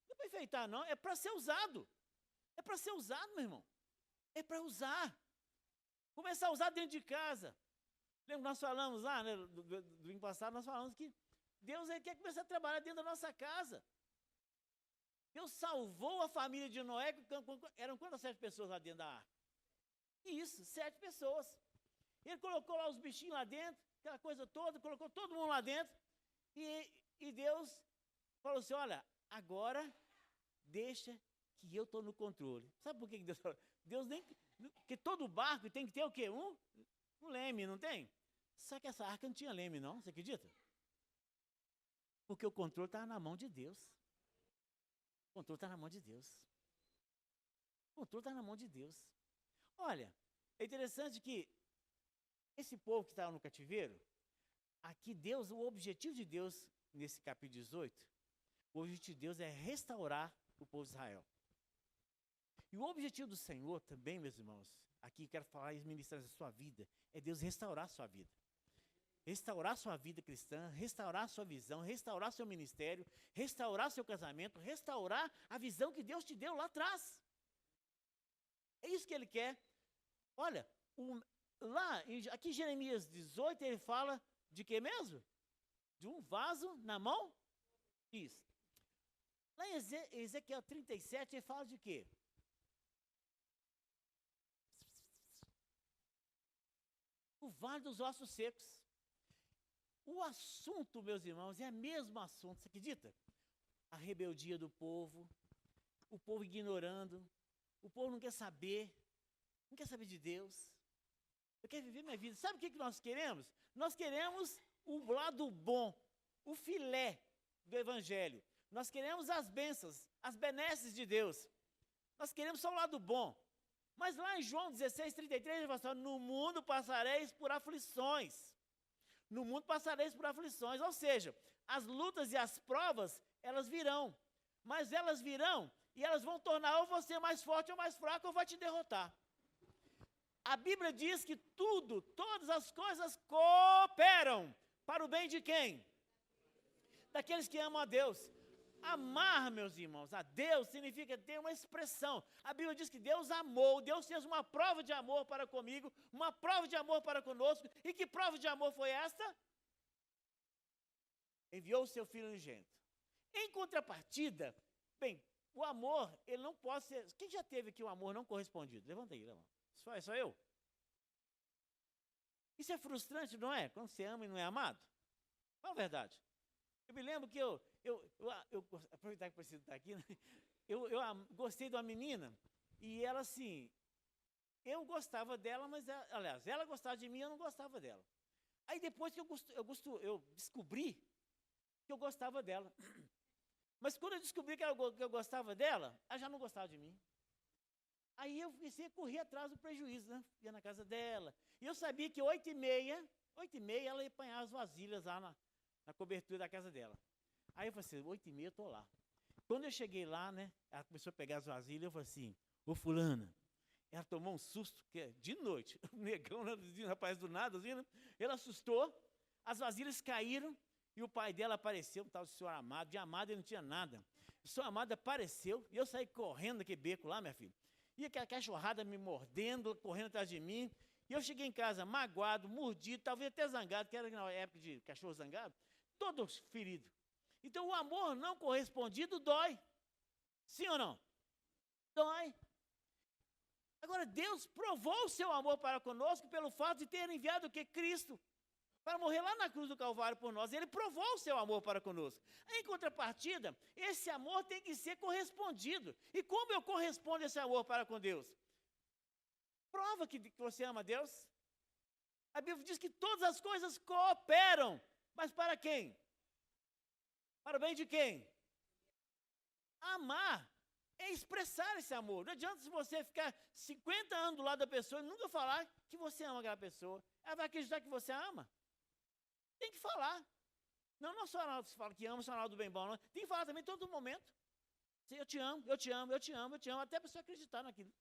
é para enfeitar, não. É para ser usado. É para ser usado, meu irmão. É para usar. Começar a usar dentro de casa. Lembra que nós falamos lá, né, do ano passado, nós falamos que Deus quer começar a trabalhar dentro da nossa casa. Deus salvou a família de Noé, eram quantas 7 pessoas lá dentro da arca? Isso, 7 pessoas. Ele colocou lá os bichinhos lá dentro, aquela coisa toda, colocou todo mundo lá dentro, e Deus falou assim, olha, agora deixa que eu estou no controle. Sabe por que Deus falou? Deus nem... Porque todo barco tem que ter o quê? Um leme, não tem? Só que essa arca não tinha leme, não, você acredita? Porque o controle estava na mão de Deus. O controle está na mão de Deus. O controle está na mão de Deus. Olha, é interessante que esse povo que estava no cativeiro, aqui Deus, o objetivo de Deus, nesse capítulo 18, o objetivo de Deus é restaurar o povo de Israel. E o objetivo do Senhor também, meus irmãos, aqui quero falar e ministrar a sua vida, é Deus restaurar a sua vida. Restaurar sua vida cristã, restaurar sua visão, restaurar seu ministério, restaurar seu casamento, restaurar a visão que Deus te deu lá atrás. É isso que Ele quer. Olha, aqui em Jeremias 18, ele fala de quê mesmo? De um vaso na mão? Isso. Lá em Ezequiel 37, ele fala de quê? O vale dos ossos secos. O assunto, meus irmãos, é o mesmo assunto, você acredita? A rebeldia do povo, o povo ignorando, o povo não quer saber de Deus. Eu quero viver minha vida. Sabe o que nós queremos? Nós queremos o lado bom, o filé do Evangelho. Nós queremos as bênçãos, as benesses de Deus. Nós queremos só o lado bom. Mas lá em João 16:33, ele fala assim, no mundo passareis por aflições. No mundo passareis por aflições. Ou seja, as lutas e as provas, elas virão. Mas elas virão e elas vão tornar ou você mais forte ou mais fraco, ou vai te derrotar. A Bíblia diz que todas as coisas cooperam para o bem de quem? Daqueles que amam a Deus. Amar, meus irmãos, a Deus significa ter uma expressão. A Bíblia diz que Deus amou, Deus fez uma prova de amor para comigo, uma prova de amor para conosco. E que prova de amor foi esta? Enviou o seu Filho unigênito. Em contrapartida, bem, o amor, ele não pode ser... Quem já teve aqui um amor não correspondido? Levanta aí, levanta. Só eu? Isso é frustrante, não é? Quando você ama e não é amado? Fala a verdade. Eu me lembro que eu aproveitar que o Priscila está aqui, né? eu gostei de uma menina, e ela assim, eu gostava dela, mas, aliás, ela gostava de mim, eu não gostava dela. Aí depois que eu descobri que eu gostava dela. Mas quando eu descobri que eu gostava dela, ela já não gostava de mim. Aí eu comecei a correr atrás do prejuízo, né? Ia na casa dela. E eu sabia que 8h30, ela ia apanhar as vasilhas lá na cobertura da casa dela. Aí eu falei assim, 8h30 eu tô lá. Quando eu cheguei lá, né? Ela começou a pegar as vasilhas, eu falei assim, ô fulana. Ela tomou um susto, que de noite, o negão, rapaz do nada, assim, né? Ele assustou, as vasilhas caíram, e o pai dela apareceu, um tal de senhor Amado. De Amado ele não tinha nada. O senhor Amado apareceu, e eu saí correndo daquele beco lá, minha filha. E aquela cachorrada me mordendo, correndo atrás de mim. E eu cheguei em casa magoado, mordido, talvez até zangado, que era na época de cachorro zangado, todo ferido. Então o amor não correspondido dói. Sim ou não? Dói. Agora Deus provou o seu amor para conosco pelo fato de ter enviado o que? Cristo. Para morrer lá na cruz do Calvário por nós. Ele provou o seu amor para conosco. Em contrapartida, esse amor tem que ser correspondido. E como eu correspondo esse amor para com Deus? Prova que você ama a Deus. A Bíblia diz que todas as coisas cooperam. Mas para quem? Para o bem de quem? Amar é expressar esse amor. Não adianta se você ficar 50 anos do lado da pessoa e nunca falar que você ama aquela pessoa. Ela vai acreditar que você ama. Tem que falar. Não só na hora que você fala que ama, só na hora do bem bom. Não. Tem que falar também todo momento. Eu te amo, eu te amo, eu te amo, eu te amo, até a pessoa acreditar naquilo.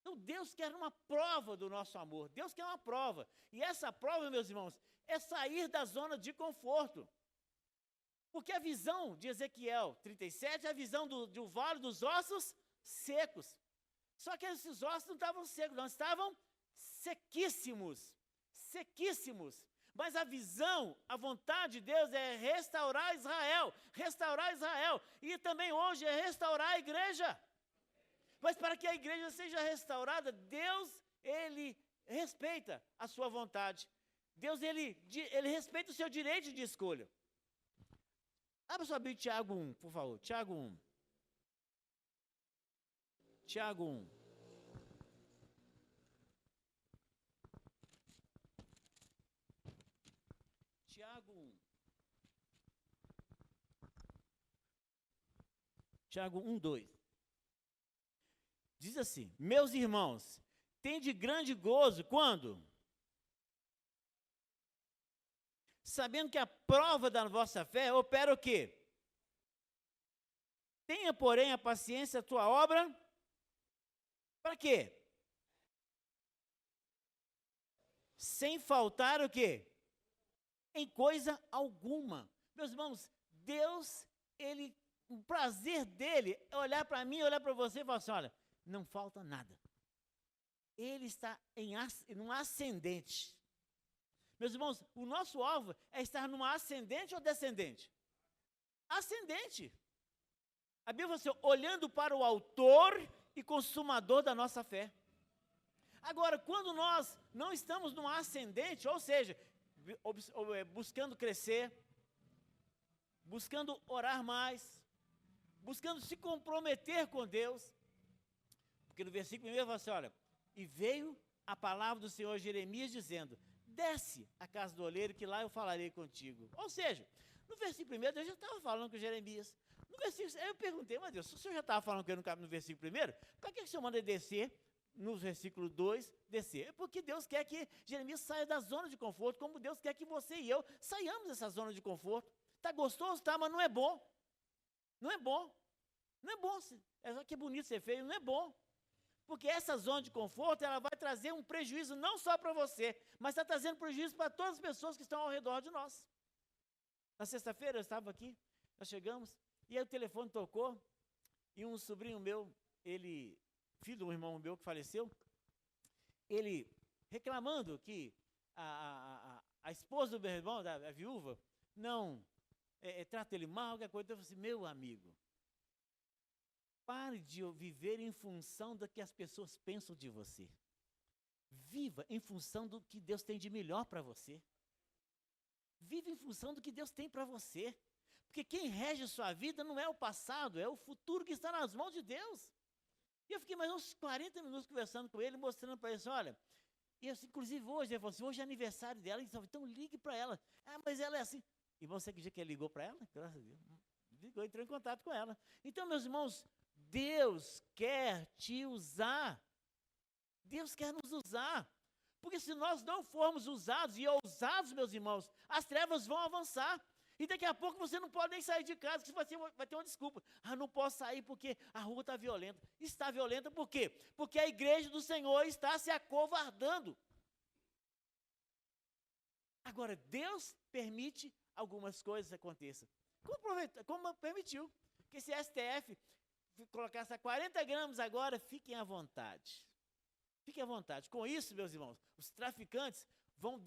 Então Deus quer uma prova do nosso amor. Deus quer uma prova. E essa prova, meus irmãos, é sair da zona de conforto. Porque a visão de Ezequiel 37 é a visão do vale dos ossos secos. Só que esses ossos não estavam secos, não, estavam sequíssimos. Sequíssimos. Mas a visão, a vontade de Deus é restaurar Israel. Restaurar Israel. E também hoje é restaurar a igreja. Mas para que a igreja seja restaurada, Deus, Ele respeita a sua vontade. Deus, Ele respeita o seu direito de escolha. Abra sua Bíblia, Tiago 1, por favor. Tiago 1. Tiago 1. Tiago 1. Tiago 1, 2. Diz assim: meus irmãos, tende grande gozo quando? Sabendo que a prova da vossa fé opera o quê? Tenha, porém, a paciência a tua obra. Para quê? Sem faltar o quê? Em coisa alguma. Meus irmãos, Deus, o prazer dele é olhar para mim, olhar para você e falar assim: olha, não falta nada. Ele está num ascendente. Meus irmãos, o nosso alvo é estar numa ascendente ou descendente? Ascendente. A Bíblia fala assim: olhando para o autor e consumador da nossa fé. Agora, quando nós não estamos numa ascendente, ou seja, buscando crescer, buscando orar mais, buscando se comprometer com Deus, porque no versículo 1 fala assim: olha, e veio a palavra do Senhor Jeremias dizendo: desce à casa do oleiro, que lá eu falarei contigo. Ou seja, no versículo 1, Deus já estava falando com Jeremias. No versículo, eu perguntei: mas Deus, se o Senhor já estava falando com ele no versículo 1, para que o Senhor manda descer? No versículo 2, descer. É porque Deus quer que Jeremias saia da zona de conforto, como Deus quer que você e eu saiamos dessa zona de conforto. Está gostoso? Tá, mas não é bom. Não é bom. Não é bom. É só que é bonito ser feio, não é bom. Porque essa zona de conforto, ela vai trazer um prejuízo não só para você, mas está trazendo prejuízo para todas as pessoas que estão ao redor de nós. Na sexta-feira eu estava aqui, nós chegamos, e aí o telefone tocou, e um sobrinho meu, filho de um irmão meu que faleceu, ele reclamando que a esposa do meu irmão, a viúva, não trata ele mal, qualquer coisa. Eu falei assim: meu amigo, pare de viver em função do que as pessoas pensam de você. Viva em função do que Deus tem de melhor para você. Viva em função do que Deus tem para você. Porque quem rege a sua vida não é o passado, é o futuro que está nas mãos de Deus. E eu fiquei mais uns 40 minutos conversando com ele, mostrando para ele assim: olha, e assim, inclusive hoje, ele falou assim: hoje é aniversário dela, então ligue para ela. Ah, mas ela é assim. Irmão, você acredita que ele ligou para ela? Graças a Deus. Ligou, entrou em contato com ela. Então, meus irmãos, Deus quer te usar. Deus quer nos usar. Porque se nós não formos usados e ousados, meus irmãos, as trevas vão avançar. E daqui a pouco você não pode nem sair de casa, que vai ter uma desculpa. Ah, não posso sair porque a rua está violenta. Está violenta por quê? Porque a igreja do Senhor está se acovardando. Agora, Deus permite algumas coisas aconteçam. Como permitiu que esse STF colocasse a 40 gramas agora, fiquem à vontade. Fiquem à vontade. Com isso, meus irmãos, os traficantes vão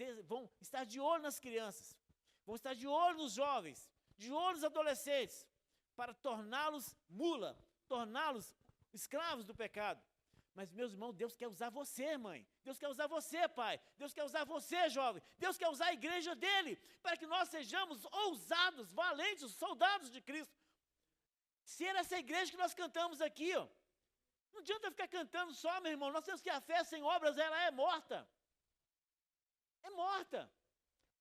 estar de olho nas crianças. Vão estar de olho nos jovens, de olho nos adolescentes, para torná-los mula, torná-los escravos do pecado. Mas, meus irmãos, Deus quer usar você, mãe. Deus quer usar você, pai. Deus quer usar você, jovem. Deus quer usar a igreja dele, para que nós sejamos ousados, valentes, soldados de Cristo. Ser essa igreja que nós cantamos aqui, ó. Não adianta ficar cantando só, meu irmão. Nós temos que a fé sem obras, ela é morta. É morta.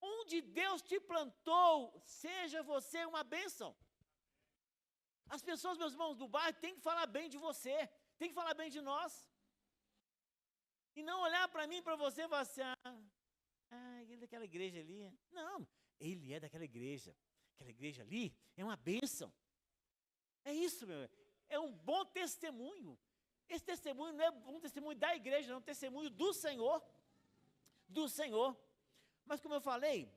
Onde Deus te plantou, seja você uma bênção. As pessoas, meus irmãos, do bairro têm que falar bem de você, têm que falar bem de nós. E não olhar para mim, para você e falar assim, ele é daquela igreja ali. Não, ele é daquela igreja. Aquela igreja ali é uma bênção. É isso, meu. É um bom testemunho. Esse testemunho não é um testemunho da igreja, é um testemunho do Senhor. Do Senhor. Mas como eu falei,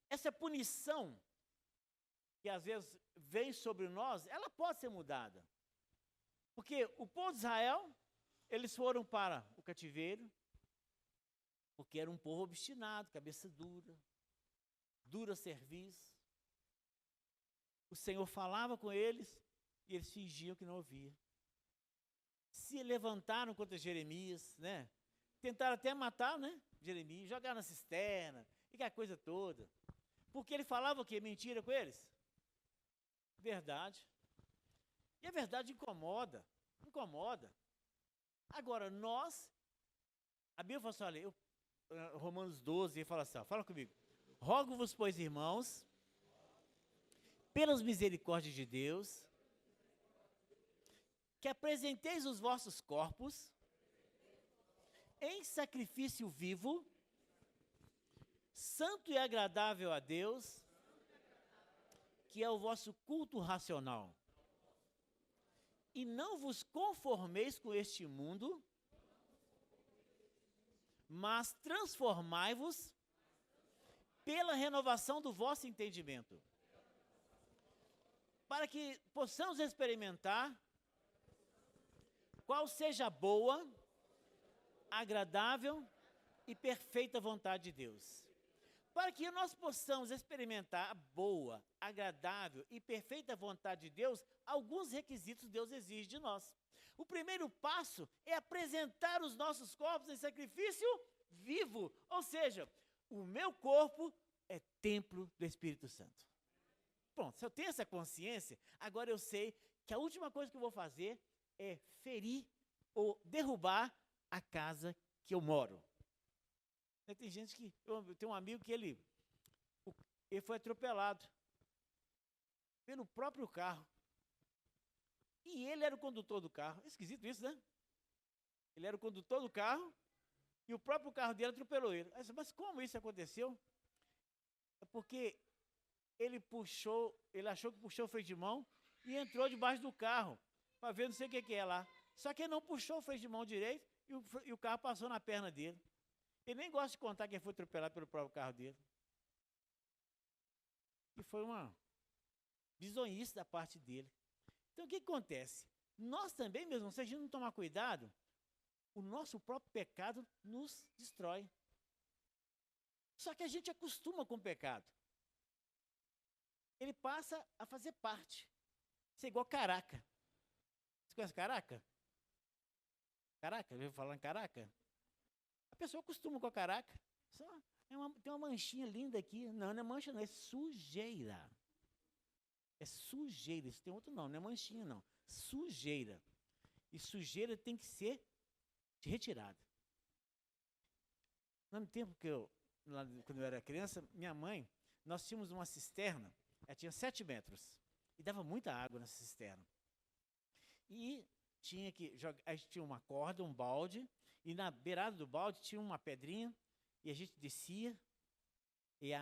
essa punição que às vezes vem sobre nós, ela pode ser mudada. Porque o povo de Israel, eles foram para o cativeiro, porque era um povo obstinado, cabeça dura, dura serviço. O Senhor falava com eles e eles fingiam que não ouviam. Se levantaram contra Jeremias, né? Tentaram até matar, né? Jeremias, jogaram na cisterna, e aquela coisa toda. Porque ele falava o quê? Mentira com eles? Verdade. E a verdade incomoda. Incomoda. Agora, a Bíblia fala assim, olha, Romanos 12, ele fala assim, fala comigo. Rogo-vos, pois, irmãos, pelas misericórdias de Deus, que apresenteis os vossos corpos em sacrifício vivo, santo e agradável a Deus, que é o vosso culto racional. E não vos conformeis com este mundo, mas transformai-vos pela renovação do vosso entendimento, para que possamos experimentar qual seja a boa, agradável e perfeita vontade de Deus. Para que nós possamos experimentar a boa, agradável e perfeita vontade de Deus, alguns requisitos Deus exige de nós. O primeiro passo é apresentar os nossos corpos em sacrifício vivo, ou seja, o meu corpo é templo do Espírito Santo. Pronto, se eu tenho essa consciência, agora eu sei que a última coisa que eu vou fazer é ferir ou derrubar a casa que eu moro. Tem gente que, eu tenho um amigo que ele foi atropelado pelo próprio carro. E ele era o condutor do carro. Esquisito isso, né? Ele era o condutor do carro e o próprio carro dele atropelou ele. Mas como isso aconteceu? É porque ele achou que puxou o freio de mão e entrou debaixo do carro para ver não sei o que é lá. Só que ele não puxou o freio de mão direito e o carro passou na perna dele. Ele nem gosta de contar que ele foi atropelado pelo próprio carro dele. E foi uma bizonhice da parte dele. Então, o que acontece? Nós também, mesmo, se a gente não tomar cuidado, o nosso próprio pecado nos destrói. Só que a gente acostuma com o pecado. Ele passa a fazer parte. Isso é igual caraca. Você conhece caraca? Caraca, eu vou falar em caraca? A pessoa acostuma com a caraca. Tem uma manchinha linda aqui. Não é mancha, não, é sujeira. É sujeira, isso tem outro nome, não é manchinha, não. Sujeira. E sujeira tem que ser retirada. No tempo que quando eu era criança, minha mãe, nós tínhamos uma cisterna, ela tinha 7 metros, e dava muita água nessa cisterna. E tinha que jogar, a gente tinha uma corda, um balde, e na beirada do balde tinha uma pedrinha, e a gente descia, e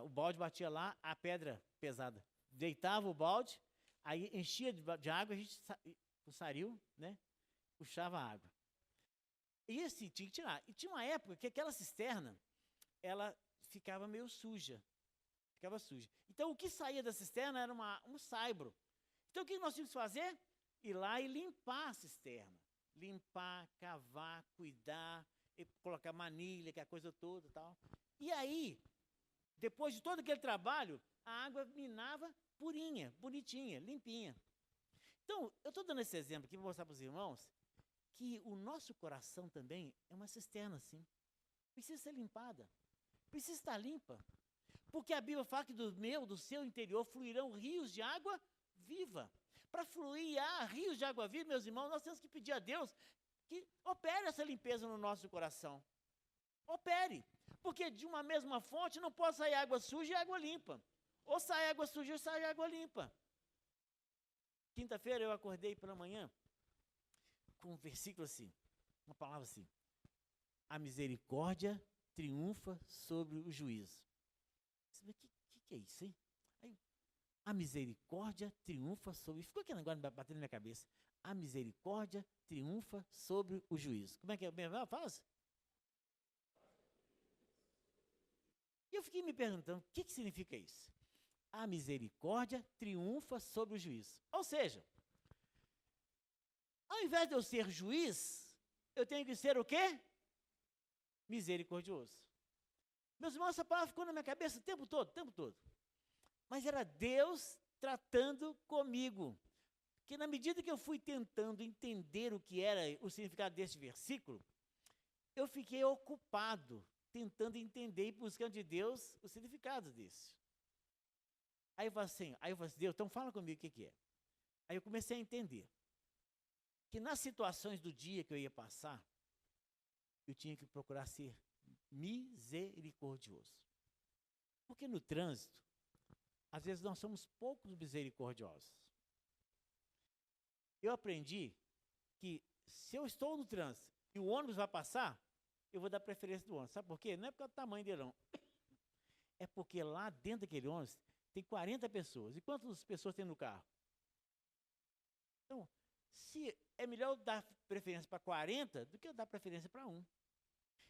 o balde batia lá, a pedra pesada. Deitava o balde, aí enchia de água, a gente puxaria, né? Puxava a água. E assim, tinha que tirar. E tinha uma época que aquela cisterna, ela ficava meio suja. Ficava suja. Então, o que saía da cisterna era um saibro. Então, o que nós tínhamos que fazer? Ir lá e limpar a cisterna. Limpar, cavar, cuidar, colocar manilha, que é a coisa toda e tal. E aí, depois de todo aquele trabalho, a água minava purinha, bonitinha, limpinha. Então, eu estou dando esse exemplo aqui para mostrar para os irmãos que o nosso coração também é uma cisterna assim. Precisa ser limpada. Precisa estar limpa. Porque a Bíblia fala que do seu interior fluirão rios de água viva. Para fluir rios de água viva, meus irmãos, nós temos que pedir a Deus que opere essa limpeza no nosso coração. Opere. Porque de uma mesma fonte não pode sair água suja e água limpa. Ou sai água suja ou sai água limpa. Quinta-feira eu acordei pela manhã com um versículo assim, uma palavra assim: a misericórdia triunfa sobre o juízo. Você vê, que é isso, hein? Aí, a misericórdia triunfa sobre... Ficou aquele negócio batendo na minha cabeça. A misericórdia triunfa sobre o juízo. Como é que é? Fala assim. E eu fiquei me perguntando, o que significa isso? A misericórdia triunfa sobre o juízo. Ou seja, ao invés de eu ser juiz, eu tenho que ser o quê? Misericordioso. Meus irmãos, essa palavra ficou na minha cabeça o tempo todo, o tempo todo. Mas era Deus tratando comigo. Porque na medida que eu fui tentando entender o que era o significado desse versículo, eu fiquei ocupado, tentando entender e buscando de Deus o significado desse. Aí eu falei assim, Deus, então fala comigo o que é. Aí eu comecei a entender que nas situações do dia que eu ia passar, eu tinha que procurar ser misericordioso. Porque no trânsito, às vezes nós somos poucos misericordiosos. Eu aprendi que se eu estou no trânsito e o ônibus vai passar, eu vou dar preferência do ônibus. Sabe por quê? Não é por causa do tamanho dele, não. É porque lá dentro daquele ônibus tem 40 pessoas. E quantas pessoas tem no carro? Então, se é melhor eu dar preferência para 40 do que eu dar preferência para 1.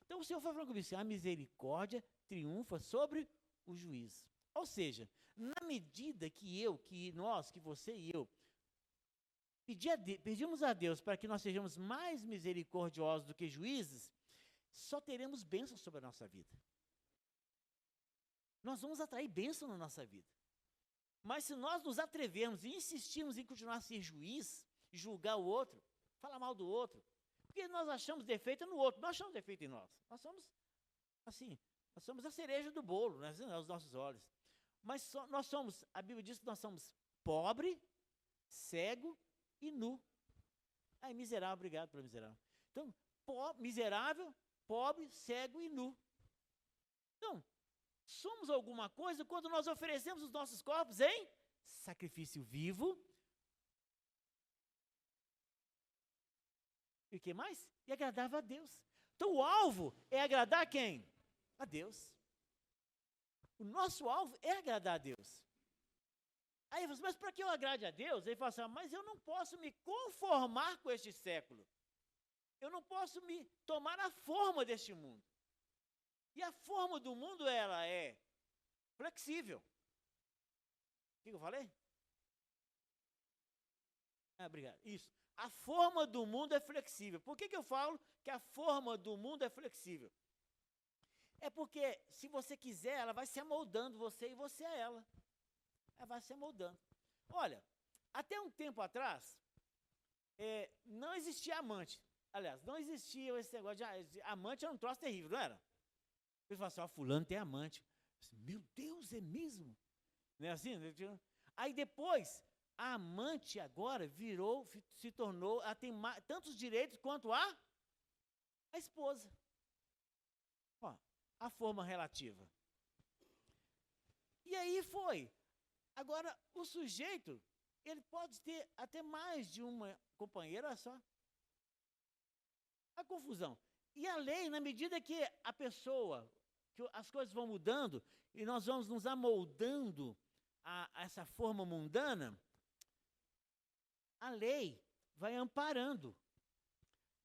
Então o Senhor foi falando comigo assim, a misericórdia triunfa sobre o juízo. Ou seja, na medida que nós, que você e eu, pedimos a Deus para que nós sejamos mais misericordiosos do que juízes, só teremos bênçãos sobre a nossa vida. Nós vamos atrair bênção na nossa vida. Mas se nós nos atrevermos e insistirmos em continuar a ser juiz, julgar o outro, falar mal do outro, porque nós achamos defeito no outro, nós achamos defeito em nós. Nós somos, assim, nós somos a cereja do bolo, né, aos nossos olhos. Mas nós somos, a Bíblia diz que nós somos pobre, cego e nu. Aí, miserável, obrigado pelo miserável. Então, miserável, pobre, cego e nu. Então, somos alguma coisa quando nós oferecemos os nossos corpos em sacrifício vivo. E o que mais? E agradável a Deus. Então o alvo é agradar quem? A Deus. O nosso alvo é agradar a Deus. Aí você, mas para que eu agrade a Deus? Ele fala assim, mas eu não posso me conformar com este século. Eu não posso me tomar a forma deste mundo. E a forma do mundo, ela é flexível. O que eu falei? Obrigado. Isso. A forma do mundo é flexível. Por que eu falo que a forma do mundo é flexível? É porque, se você quiser, ela vai se amoldando, você e você a ela. Ela vai se amoldando. Olha, até um tempo atrás, não existia amante. Aliás, não existia esse negócio de amante, era um troço terrível, não era? Ele fala assim, fulano tem amante. Meu Deus, é mesmo? Não é assim? Aí depois, a amante agora se tornou, ela tem tantos direitos quanto a esposa. Ó, a forma relativa. E aí foi. Agora, o sujeito, ele pode ter até mais de uma companheira, olha só. A confusão. E a lei, na medida que a pessoa, que as coisas vão mudando, e nós vamos nos amoldando a essa forma mundana, a lei vai amparando.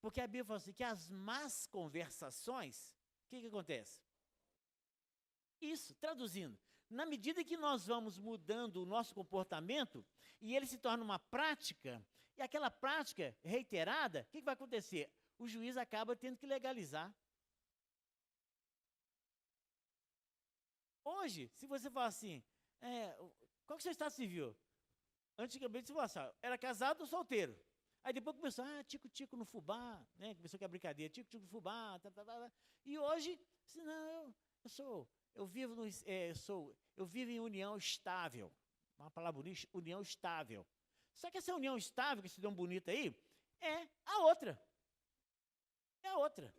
Porque a Bíblia fala assim, que as más conversações, o que acontece? Isso, traduzindo, na medida que nós vamos mudando o nosso comportamento, e ele se torna uma prática, e aquela prática reiterada, o que vai acontecer? O juiz acaba tendo que legalizar. Hoje, se você falar assim, qual que é o seu estado civil? Antigamente, você falava assim, era casado ou solteiro? Aí depois começou, tico-tico no fubá, né? Começou com a brincadeira, tico-tico no fubá, E hoje, não, eu vivo em união estável. Uma palavra bonita, união estável. Só que essa união estável, que se deu um bonito aí, é a outra. É a outra.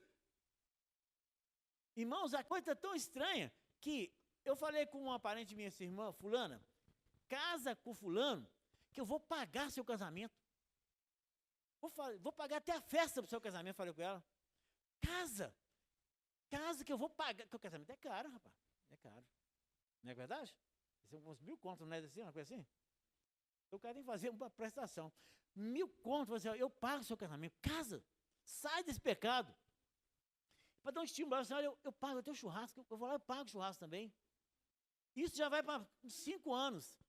Irmãos, a coisa é tão estranha que eu falei com uma parente minha, essa irmã, fulana, casa com fulano, que eu vou pagar seu casamento. Vou pagar até a festa do seu casamento, falei com ela. Casa que eu vou pagar, porque o casamento é caro, rapaz, é caro. Não é verdade? São uns 1.000 contos, não é assim, uma coisa assim? O cara tem que fazer uma prestação. 1.000 contos, eu pago o seu casamento. Casa, sai desse pecado. Para dar um estímulo, assim, olha, eu pago até o churrasco, eu vou lá e pago o churrasco também. Isso já vai para 5 anos.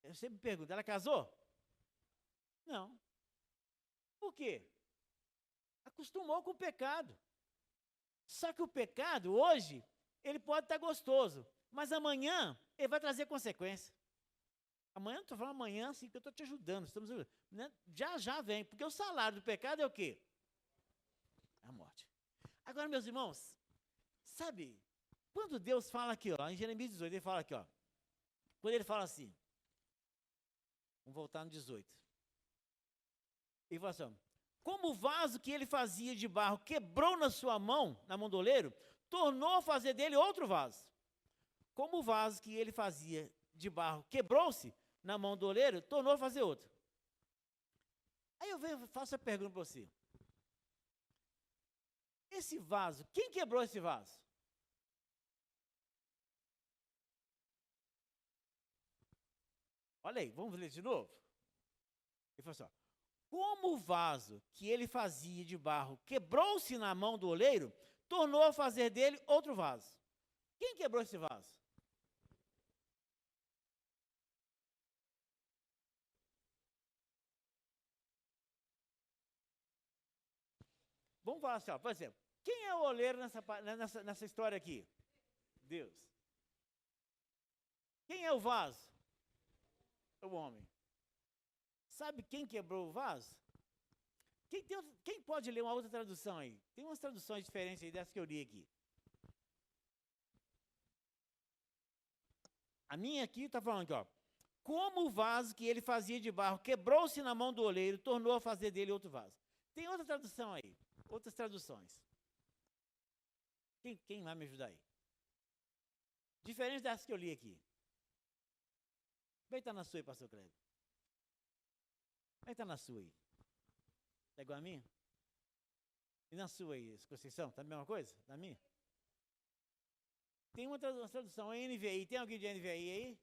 Eu sempre me pergunto, ela casou? Não. Por quê? Acostumou com o pecado. Só que o pecado, hoje, ele pode estar gostoso, mas amanhã ele vai trazer consequência. Amanhã, não estou falando amanhã, assim, que eu estou te ajudando. Estamos, né? Já vem, porque o salário do pecado é o quê? A morte. Agora, meus irmãos, sabe, quando Deus fala aqui, ó, em Jeremias 18, ele fala aqui, ó, quando ele fala assim, vamos voltar no 18, ele fala assim, ó, como o vaso que ele fazia de barro quebrou na sua mão, na mão do oleiro, tornou a fazer dele outro vaso. Como o vaso que ele fazia de barro quebrou-se na mão do oleiro, tornou a fazer outro. Aí eu faço a pergunta para você. Esse vaso, quem quebrou esse vaso? Olha aí, vamos ler de novo? Ele falou assim, ó, como o vaso que ele fazia de barro quebrou-se na mão do oleiro, tornou a fazer dele outro vaso. Quem quebrou esse vaso? Vamos falar assim, ó, por exemplo, quem é o oleiro nessa história aqui? Deus. Quem é o vaso? O homem. Sabe quem quebrou o vaso? Quem pode ler uma outra tradução aí? Tem umas traduções diferentes aí dessas que eu li aqui. A minha aqui está falando aqui, ó. Como o vaso que ele fazia de barro quebrou-se na mão do oleiro, tornou a fazer dele outro vaso. Tem outra tradução aí, outras traduções. Quem vai me ajudar aí? Diferente dessas que eu li aqui. Como é que está na sua aí, pastor Cleber? Como é que está na sua aí? Está igual a minha? E na sua aí, Conceição? Está a mesma coisa? Na minha? Tem uma tradução, é NVI. Tem alguém de NVI aí?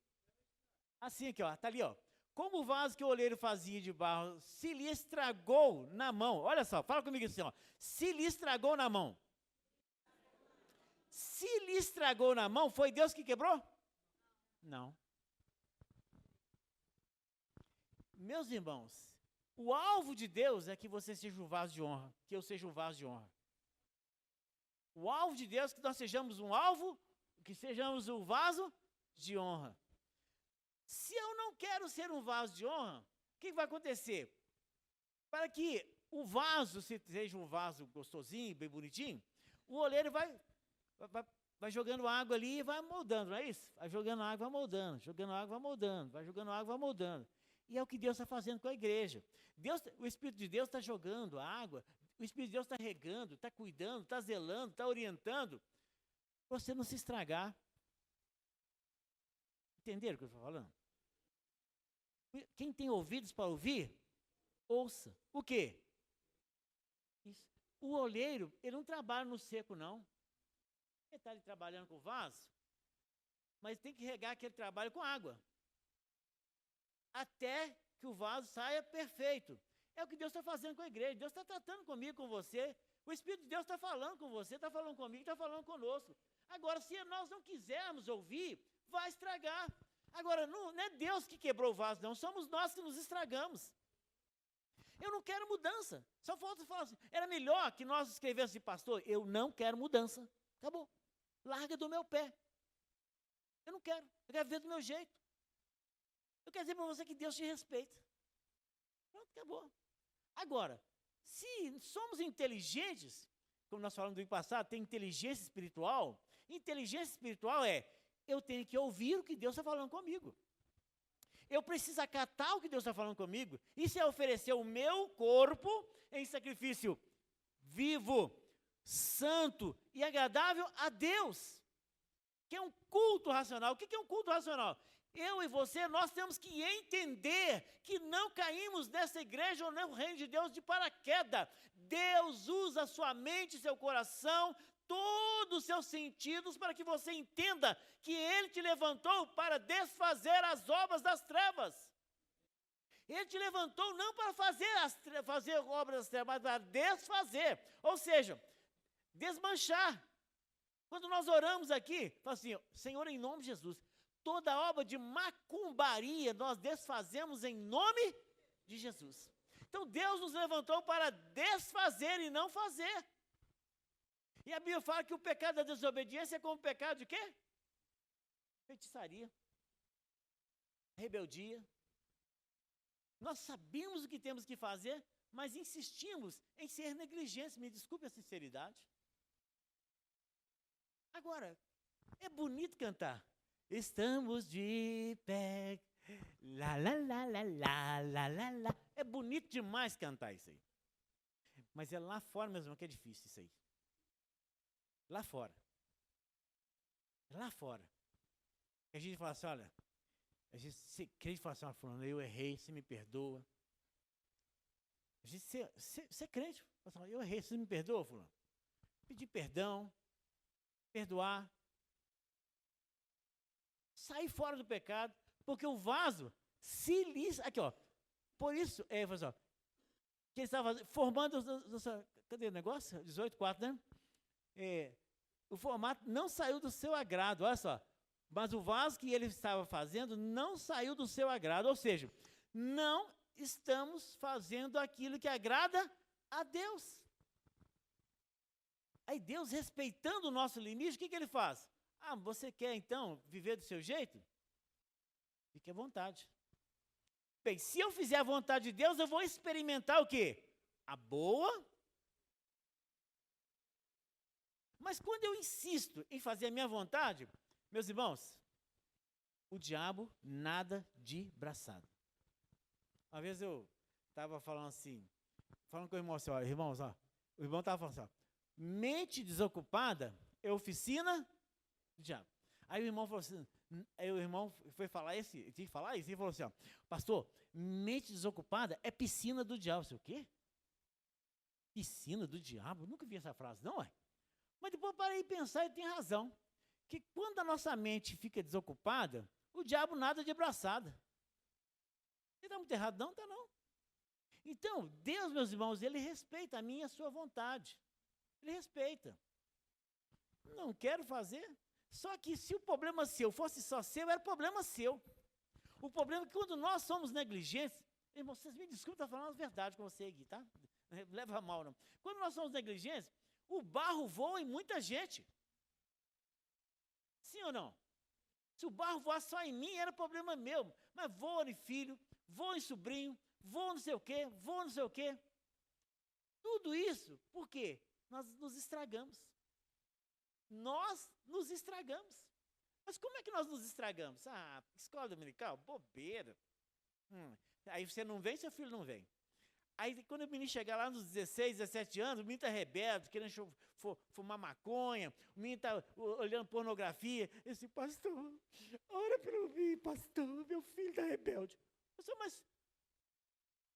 Assim aqui, ó. Está ali, ó. Como o vaso que o oleiro fazia de barro se lhe estragou na mão. Olha só, fala comigo assim, ó. Se lhe estragou na mão. Se lhe estragou na mão, foi Deus que quebrou? Não. Meus irmãos, o alvo de Deus é que você seja um vaso de honra, que eu seja um vaso de honra. O alvo de Deus é que nós sejamos um alvo, que sejamos um vaso de honra. Se eu não quero ser um vaso de honra, o que vai acontecer? Para que o vaso seja um vaso gostosinho, bem bonitinho, o oleiro vai jogando água ali e vai moldando, não é isso? Vai jogando água, vai moldando, jogando água, vai moldando, vai jogando água, vai moldando. E é o que Deus está fazendo com a igreja. O Espírito de Deus está jogando água, o Espírito de Deus está regando, está cuidando, está zelando, está orientando, para você não se estragar. Entenderam o que eu estou falando? Quem tem ouvidos para ouvir, ouça. O quê? Isso. O oleiro, ele não trabalha no seco, não. Ele está ali trabalhando com vaso, mas tem que regar aquele trabalho com água. Até que o vaso saia perfeito. É o que Deus está fazendo com a igreja. Deus está tratando comigo, com você. O Espírito de Deus está falando com você, está falando comigo, está falando conosco. Agora, se nós não quisermos ouvir, vai estragar. Agora, não é Deus que quebrou o vaso, não. Somos nós que nos estragamos. Eu não quero mudança. Só falta falar assim, era melhor que nós escrevêssemos assim, pastor, eu não quero mudança. Acabou. Larga do meu pé. Eu não quero. Eu quero ver do meu jeito. Eu quero dizer para você que Deus te respeita. Pronto, acabou. Agora, se somos inteligentes, como nós falamos no ano passado, tem inteligência espiritual. Inteligência espiritual é, eu tenho que ouvir o que Deus está falando comigo. Eu preciso acatar o que Deus está falando comigo. Isso é oferecer o meu corpo em sacrifício vivo, santo e agradável a Deus. que é um culto racional. O que é um culto racional? Eu e você, nós temos que entender que não caímos nessa igreja ou no reino de Deus de paraquedas. Deus usa a sua mente, seu coração, todos os seus sentidos para que você entenda que Ele te levantou para desfazer as obras das trevas. Ele te levantou não para fazer obras das trevas, mas para desfazer, ou seja, desmanchar. Quando nós oramos aqui, fala assim, Senhor, em nome de Jesus, toda obra de macumbaria nós desfazemos em nome de Jesus. Então Deus nos levantou para desfazer e não fazer. E a Bíblia fala que o pecado da desobediência é como o pecado de quê? Feitiçaria, rebeldia. Nós sabemos o que temos que fazer, mas insistimos em ser negligentes. Me desculpe a sinceridade. Agora, é bonito cantar. Estamos de pé. Lá, lá, lá, lá, lá, lá, lá, lá. É bonito demais cantar isso aí. Mas é lá fora mesmo que é difícil isso aí. Lá fora. Lá fora. A gente fala assim, olha, a gente crente fala assim, olha, fulano, eu errei, você me perdoa. A gente, você crente, fala assim, eu errei, você me perdoa, fulano? Pedir perdão, perdoar. Sair fora do pecado, porque o vaso se lisa. Aqui, ó. Por isso, assim, ó, que ele estava formando. Cadê o negócio? 18:4, né? O formato não saiu do seu agrado, olha só. Mas o vaso que ele estava fazendo não saiu do seu agrado. Ou seja, não estamos fazendo aquilo que agrada a Deus. Aí Deus, respeitando o nosso limite, o que ele faz? Ah, você quer então viver do seu jeito? Fique à vontade. Bem, se eu fizer a vontade de Deus, eu vou experimentar o quê? A boa. Mas quando eu insisto em fazer a minha vontade, meus irmãos, o diabo nada de braçada. Uma vez eu estava falando assim, falando com o irmão assim, ó, irmãos, ó, o irmão estava falando assim, ó, mente desocupada é oficina do diabo. Aí o irmão falou assim, aí o irmão foi falar esse, tinha que falar isso, ele falou assim, ó, pastor, mente desocupada é piscina do diabo. Eu disse, o quê? Piscina do diabo? Eu nunca vi essa frase, não, é? Mas depois eu parei de pensar e tem razão. Que quando a nossa mente fica desocupada, o diabo nada de braçada. Ele está muito errado, não? Está não. Então, Deus, meus irmãos, Ele respeita a minha e a sua vontade. Ele respeita. Não quero fazer. Só que se o problema seu fosse só seu, era problema seu. O problema é que quando nós somos negligentes, irmãos, vocês me desculpem, estou falando a verdade com você aqui, tá? Não leva a mal, não. Quando nós somos negligentes, o barro voa em muita gente. Sim ou não? Se o barro voasse só em mim, era problema meu. Mas voa em filho, voa em sobrinho, voa não sei o quê, voa não sei o quê. Tudo isso, por quê? Nós nos estragamos. Nós nos estragamos. Mas como é que nós nos estragamos? Ah, escola dominical, bobeira. Aí você não vem, seu filho não vem. Aí quando o menino chegar lá nos 16, 17 anos, o menino está rebelde, querendo fumar maconha, o menino está olhando pornografia. Eu disse, pastor, ora pelo mim, pastor, meu filho está rebelde. Eu disse, mas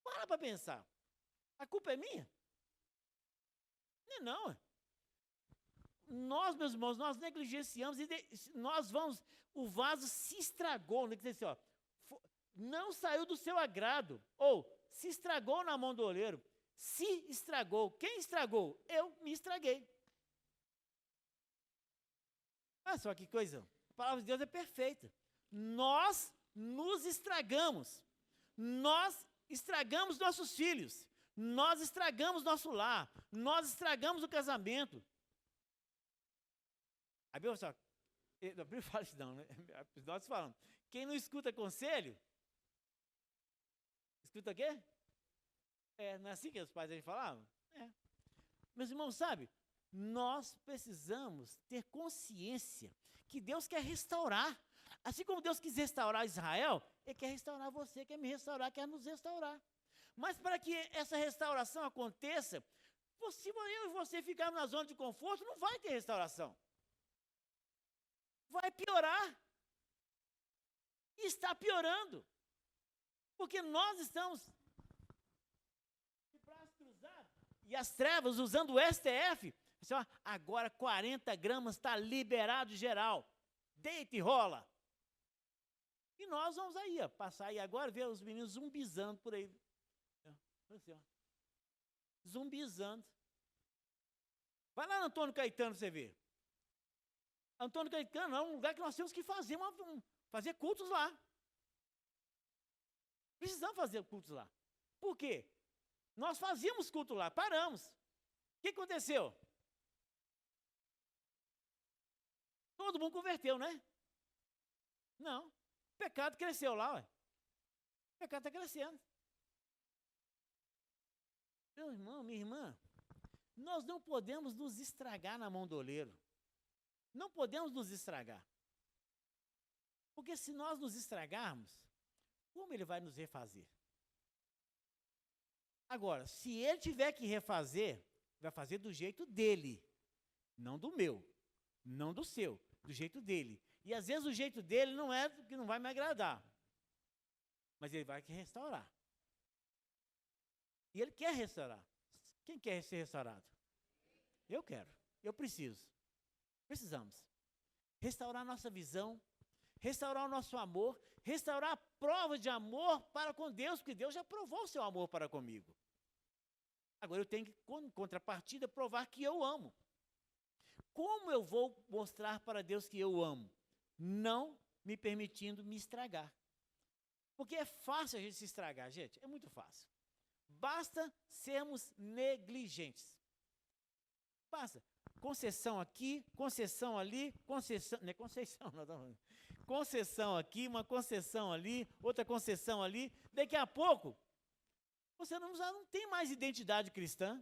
para pensar. A culpa é minha? Não. Nós, meus irmãos, nós negligenciamos e nós vamos, o vaso se estragou, não quer dizer assim, ó, não saiu do seu agrado, ou se estragou na mão do oleiro. Se estragou, quem estragou? Eu me estraguei. Olha só que coisa, a palavra de Deus é perfeita. Nós nos estragamos, nós estragamos nossos filhos, nós estragamos nosso lar, nós estragamos o casamento. A Bíblia fala isso não, né? Nós falamos, quem não escuta conselho, escuta o quê? Não é assim que os pais a gente falavam? Meus irmãos, sabe, nós precisamos ter consciência que Deus quer restaurar. Assim como Deus quis restaurar Israel, Ele quer restaurar você, quer me restaurar, quer nos restaurar. Mas para que essa restauração aconteça, se eu e você ficarmos na zona de conforto, não vai ter restauração. vai piorar. E está piorando. Porque nós estamos de braço cruzado e as trevas usando o STF. Assim, ó, agora 40 gramas está liberado geral. Deita e rola. E nós vamos aí, ó, passar aí agora, ver os meninos zumbizando por aí. Assim, ó. Zumbizando. Vai lá no Antônio Caetano para você ver. Antônio Caetano é um lugar que nós temos que fazer, fazer cultos lá. Precisamos fazer cultos lá. Por quê? Nós fazíamos culto lá, paramos. O que aconteceu? Todo mundo converteu, né? Não. O pecado cresceu lá, ué. O pecado está crescendo. Meu irmão, minha irmã, nós não podemos nos estragar na mão do oleiro. Não podemos nos estragar. Porque se nós nos estragarmos, como ele vai nos refazer? Agora, se ele tiver que refazer, vai fazer do jeito dele, não do meu, não do seu, do jeito dele. E às vezes o jeito dele não é que não vai me agradar, mas ele vai restaurar. E ele quer restaurar. Quem quer ser restaurado? Eu quero, eu preciso. Precisamos restaurar nossa visão, restaurar o nosso amor, restaurar a prova de amor para com Deus, porque Deus já provou o seu amor para comigo. Agora eu tenho que, em contrapartida, provar que eu amo. Como eu vou mostrar para Deus que eu amo? Não me permitindo me estragar. Porque é fácil a gente se estragar, gente, é muito fácil. Basta sermos negligentes. Basta. Concessão aqui, concessão ali, concessão, não é concessão, não, concessão aqui, uma concessão ali, outra concessão ali. Daqui a pouco, você não tem mais identidade cristã.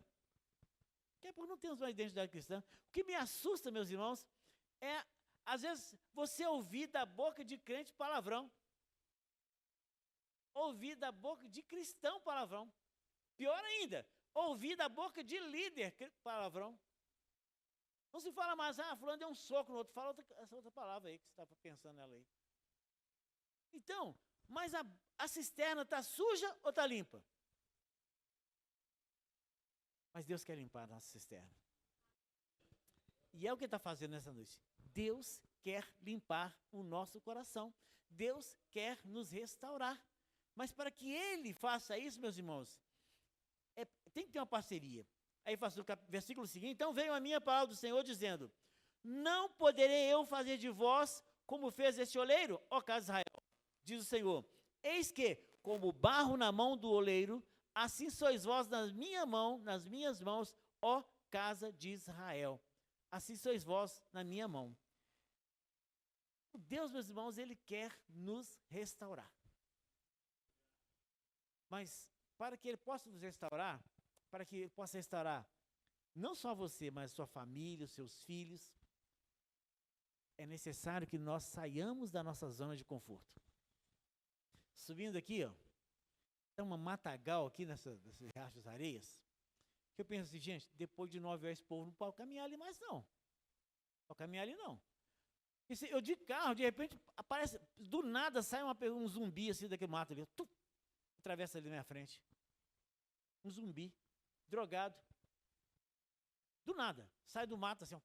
Daqui a pouco não temos mais identidade cristã. O que me assusta, meus irmãos, é, às vezes, você ouvir da boca de crente palavrão. Ouvir da boca de cristão palavrão. Pior ainda, ouvir da boca de líder palavrão. Não se fala mais, fulano deu um soco no outro, fala essa outra palavra aí, que você está pensando nela aí. Então, mas a cisterna está suja ou está limpa? Mas Deus quer limpar a nossa cisterna. E é o que está fazendo nessa noite. Deus quer limpar o nosso coração. Deus quer nos restaurar. Mas para que Ele faça isso, meus irmãos, tem que ter uma parceria. Aí faz o versículo seguinte, então veio a minha palavra do Senhor dizendo, não poderei eu fazer de vós como fez este oleiro, ó casa de Israel, diz o Senhor, eis que, como barro na mão do oleiro, assim sois vós nas minhas mãos, ó casa de Israel, assim sois vós na minha mão. Deus, meus irmãos, Ele quer nos restaurar. Mas, para que Ele possa nos restaurar, para que Ele possa restaurar não só você, mas a sua família, os seus filhos, é necessário que nós saiamos da nossa zona de conforto. Subindo aqui, ó, tem uma matagal aqui nesses riachos areias, que eu penso assim, gente, depois de 9 horas esse povo não pode caminhar ali mais não. Não pode caminhar ali não. E se eu de carro, de repente, aparece, do nada sai um zumbi assim daquele mato ali, atravessa ali na minha frente. Um zumbi. Drogado, do nada, sai do mato assim, ó,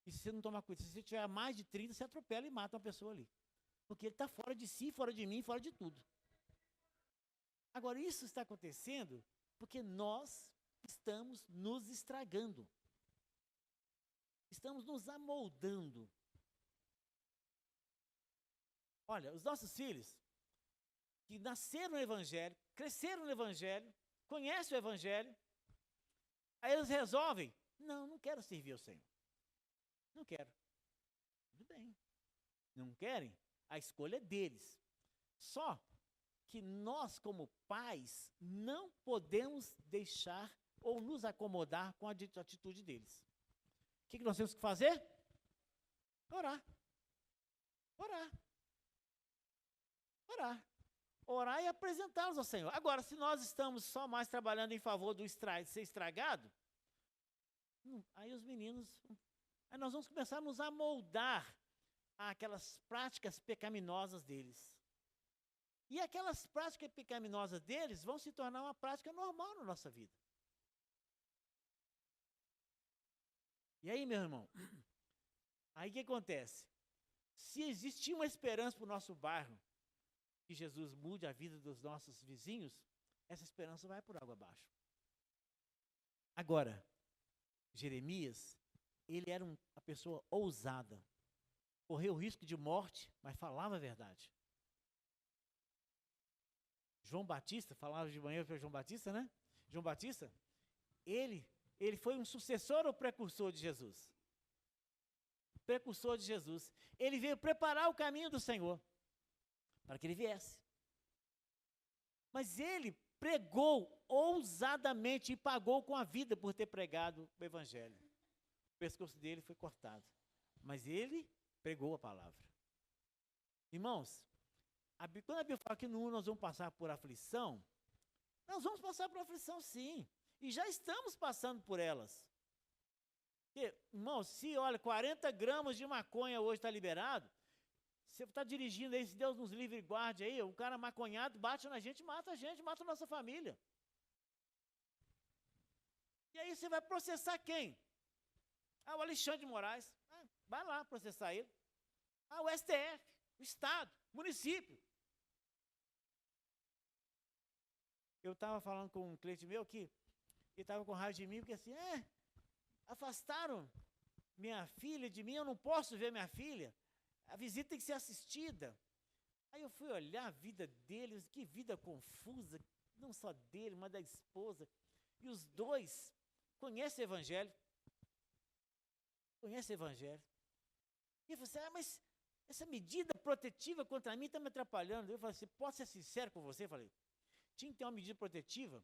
e se você não tomar cuidado, se você tiver mais de 30, você atropela e mata uma pessoa ali, porque ele está fora de si, fora de mim, fora de tudo. Agora, isso está acontecendo porque nós estamos nos estragando, estamos nos amoldando. Olha, os nossos filhos, que nasceram no Evangelho, cresceram no Evangelho, conhecem o Evangelho, aí eles resolvem, não quero servir ao Senhor. Não quero. Tudo bem. Não querem? A escolha é deles. Só que nós, como pais, não podemos deixar ou nos acomodar com a atitude deles. O que nós temos que fazer? Orar. Orar. Orar. Orar e apresentá-los ao Senhor. Agora, se nós estamos só mais trabalhando em favor do ser estragado, aí os meninos, aí nós vamos começar a nos amoldar àquelas práticas pecaminosas deles. E aquelas práticas pecaminosas deles vão se tornar uma prática normal na nossa vida. E aí, meu irmão, aí o que acontece? Se existir uma esperança para o nosso bairro, que Jesus mude a vida dos nossos vizinhos, essa esperança vai por água abaixo. Agora, Jeremias, ele era uma pessoa ousada, correu o risco de morte, mas falava a verdade. João Batista, falava de manhã para João Batista, né? João Batista, ele foi um sucessor ou precursor de Jesus? Precursor de Jesus. Ele veio preparar o caminho do Senhor, para que ele viesse. Mas ele pregou ousadamente e pagou com a vida por ter pregado o evangelho. O pescoço dele foi cortado, mas ele pregou a palavra. Irmãos, quando a Bíblia fala que no mundo nós vamos passar por aflição, nós vamos passar por aflição sim, e já estamos passando por elas. Porque, irmãos, se olha, 40 gramas de maconha hoje está liberado, você está dirigindo aí, se Deus nos livre e guarde aí, um cara maconhado bate na gente, mata a nossa família. E aí você vai processar quem? O Alexandre de Moraes. Vai lá processar ele. O STF, o Estado, o município. Eu estava falando com um cliente meu que ele estava com raiva de mim, porque assim, afastaram minha filha de mim, eu não posso ver minha filha. A visita tem que ser assistida. Aí eu fui olhar a vida deles, que vida confusa, não só dele, mas da esposa. E os dois conhecem o Evangelho. Conhecem o Evangelho. E eu falei assim, mas essa medida protetiva contra mim está me atrapalhando. Eu falei assim, posso ser sincero com você? Eu falei, tinha que ter uma medida protetiva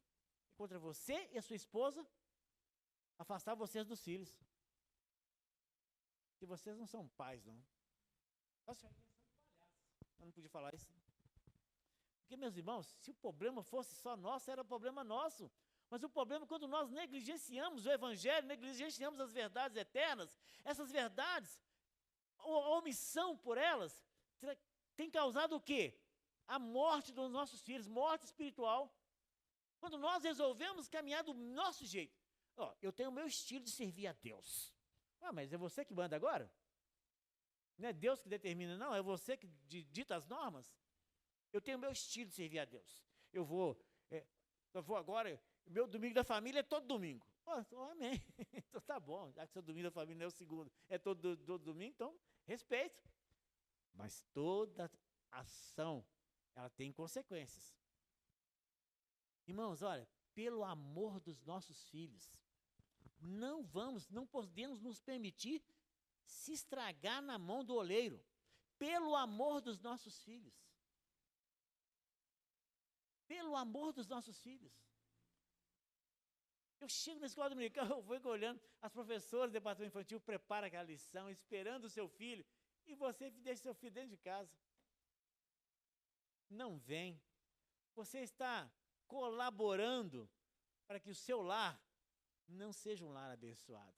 contra você e a sua esposa, afastar vocês dos filhos. Porque vocês não são pais, não. Nossa, eu não podia falar isso. Porque, meus irmãos, se o problema fosse só nosso, era problema nosso. Mas o problema é quando nós negligenciamos o Evangelho, negligenciamos as verdades eternas, essas verdades, a omissão por elas, tem causado o quê? A morte dos nossos filhos, morte espiritual. Quando nós resolvemos caminhar do nosso jeito. Eu tenho o meu estilo de servir a Deus. Mas é você que manda agora? Não é Deus que determina, não, é você que dita as normas. Eu tenho o meu estilo de servir a Deus. Eu vou agora, meu domingo da família é todo domingo. Amém. Então tá bom, já que seu domingo da família não é o segundo, é todo domingo, então respeito. Mas toda ação, ela tem consequências. Irmãos, olha, pelo amor dos nossos filhos, não podemos nos permitir se estragar na mão do oleiro, pelo amor dos nossos filhos. Pelo amor dos nossos filhos. Eu chego na escola dominical, eu vou olhando, as professoras do departamento infantil preparam aquela lição, esperando o seu filho, e você deixa seu filho dentro de casa. Não vem. Você está colaborando para que o seu lar não seja um lar abençoado.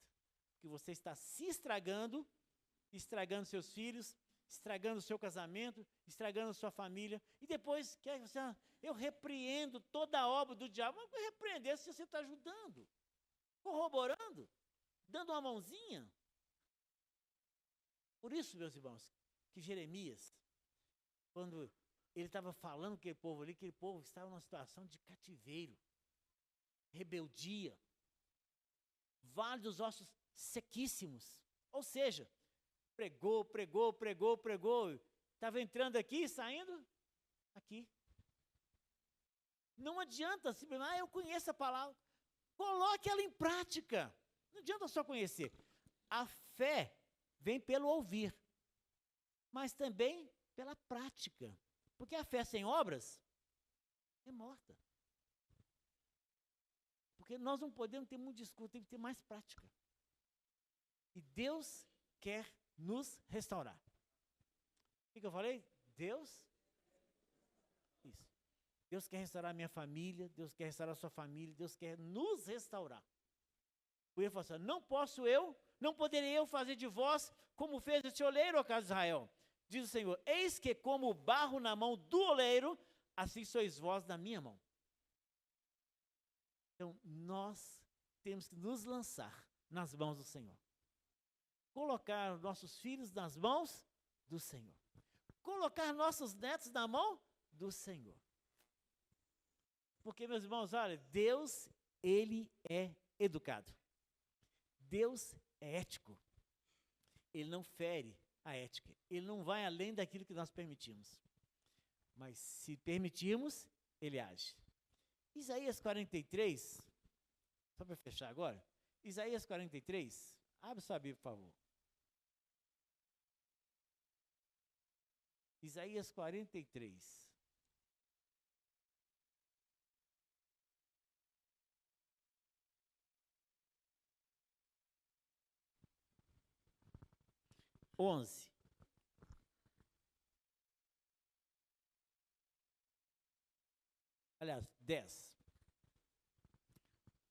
Que você está se estragando seus filhos, estragando o seu casamento, estragando a sua família, e depois eu repreendo toda a obra do diabo. Mas repreender se você está ajudando, corroborando, dando uma mãozinha. Por isso, meus irmãos, que Jeremias, quando ele estava falando com aquele povo ali, aquele povo estava numa situação de cativeiro, rebeldia, vale dos ossos sequíssimos. Ou seja, pregou, estava entrando aqui e saindo aqui. Não adianta simplesmente, eu conheço a palavra. Coloque ela em prática. Não adianta só conhecer. A fé vem pelo ouvir, mas também pela prática. Porque a fé sem obras é morta. Porque nós não podemos ter muito discurso, tem que ter mais prática. E Deus quer nos restaurar. O que eu falei? Deus? Isso. Deus quer restaurar a minha família, Deus quer restaurar a sua família, Deus quer nos restaurar. O erro fala assim, não poderei eu fazer de vós como fez este oleiro, ó casa de Israel. Diz o Senhor, eis que como o barro na mão do oleiro, assim sois vós na minha mão. Então, nós temos que nos lançar nas mãos do Senhor. Colocar os nossos filhos nas mãos do Senhor. Colocar nossos netos na mão do Senhor. Porque, meus irmãos, olha, Deus, Ele é educado. Deus é ético. Ele não fere a ética. Ele não vai além daquilo que nós permitimos. Mas se permitirmos, Ele age. Isaías 43, só para fechar agora. Isaías 43, abre sua Bíblia, por favor. Isaías 43. Onze. Aliás, 10.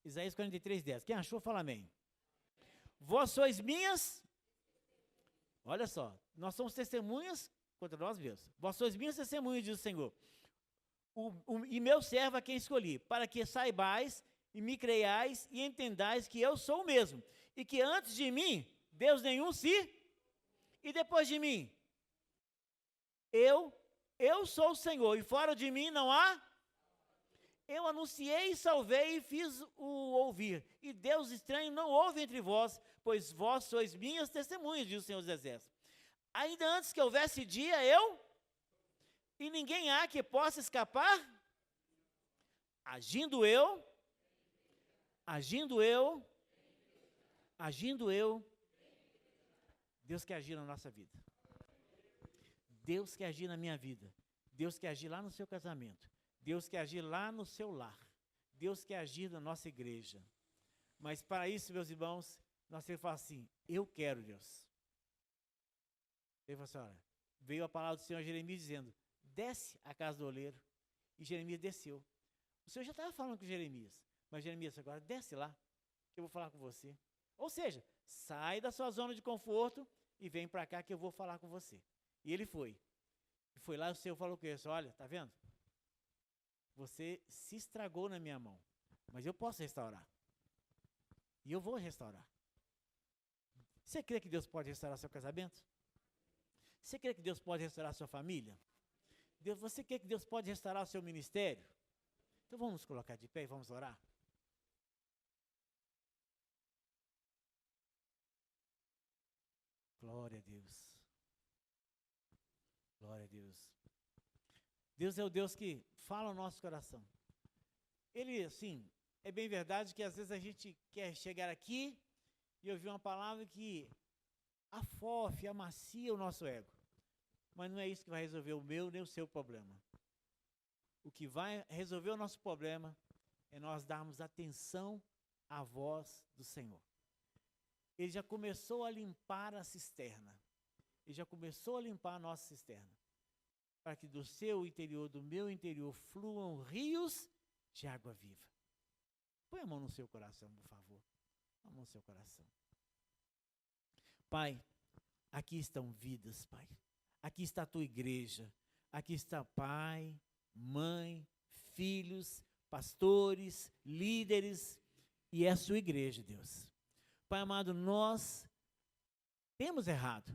Isaías 43, 10. Quem achou, fala amém. Vós sois minhas. Olha só, nós somos testemunhas contra nós mesmos. Vós sois minhas testemunhas, diz o Senhor. E meu servo a quem escolhi, para que saibais e me creiais e entendais que eu sou o mesmo. E que antes de mim, Deus nenhum e depois de mim, eu sou o Senhor, e fora de mim não há. Eu anunciei e salvei e fiz o ouvir. E Deus estranho não houve entre vós, pois vós sois minhas testemunhas, diz o Senhor dos Exércitos. Ainda antes que houvesse dia, e ninguém há que possa escapar. Agindo eu, Deus quer agir na nossa vida. Deus quer agir na minha vida. Deus quer agir lá no seu casamento. Deus quer agir lá no seu lar. Deus quer agir na nossa igreja. Mas para isso, meus irmãos, nós temos que falar assim, eu quero, Deus. Ele falou assim, olha, veio a palavra do Senhor a Jeremias dizendo, desce a casa do oleiro. E Jeremias desceu. O Senhor já estava falando com Jeremias. Mas Jeremias, agora desce lá, que eu vou falar com você. Ou seja, sai da sua zona de conforto e vem para cá que eu vou falar com você. E ele foi. E foi lá, o Senhor falou com ele, olha, tá vendo? Você se estragou na minha mão, mas eu posso restaurar. E eu vou restaurar. Você crê que Deus pode restaurar seu casamento? Você crê que Deus pode restaurar sua família? Você crê que Deus pode restaurar o seu ministério? Então vamos nos colocar de pé e vamos orar. Glória a Deus. Glória a Deus. Deus é o Deus que fala no nosso coração. Ele, assim, é bem verdade que às vezes a gente quer chegar aqui e ouvir uma palavra que afofe, amacia o nosso ego. Mas não é isso que vai resolver o meu nem o seu problema. O que vai resolver o nosso problema é nós darmos atenção à voz do Senhor. Ele já começou a limpar a cisterna. Ele já começou a limpar a nossa cisterna. Para que do seu interior, do meu interior, fluam rios de água viva. Põe a mão no seu coração, por favor. Põe a mão no seu coração. Pai, aqui estão vidas, Pai. Aqui está a tua igreja. Aqui está pai, mãe, filhos, pastores, líderes. E é a sua igreja, Deus. Pai amado, nós temos errado.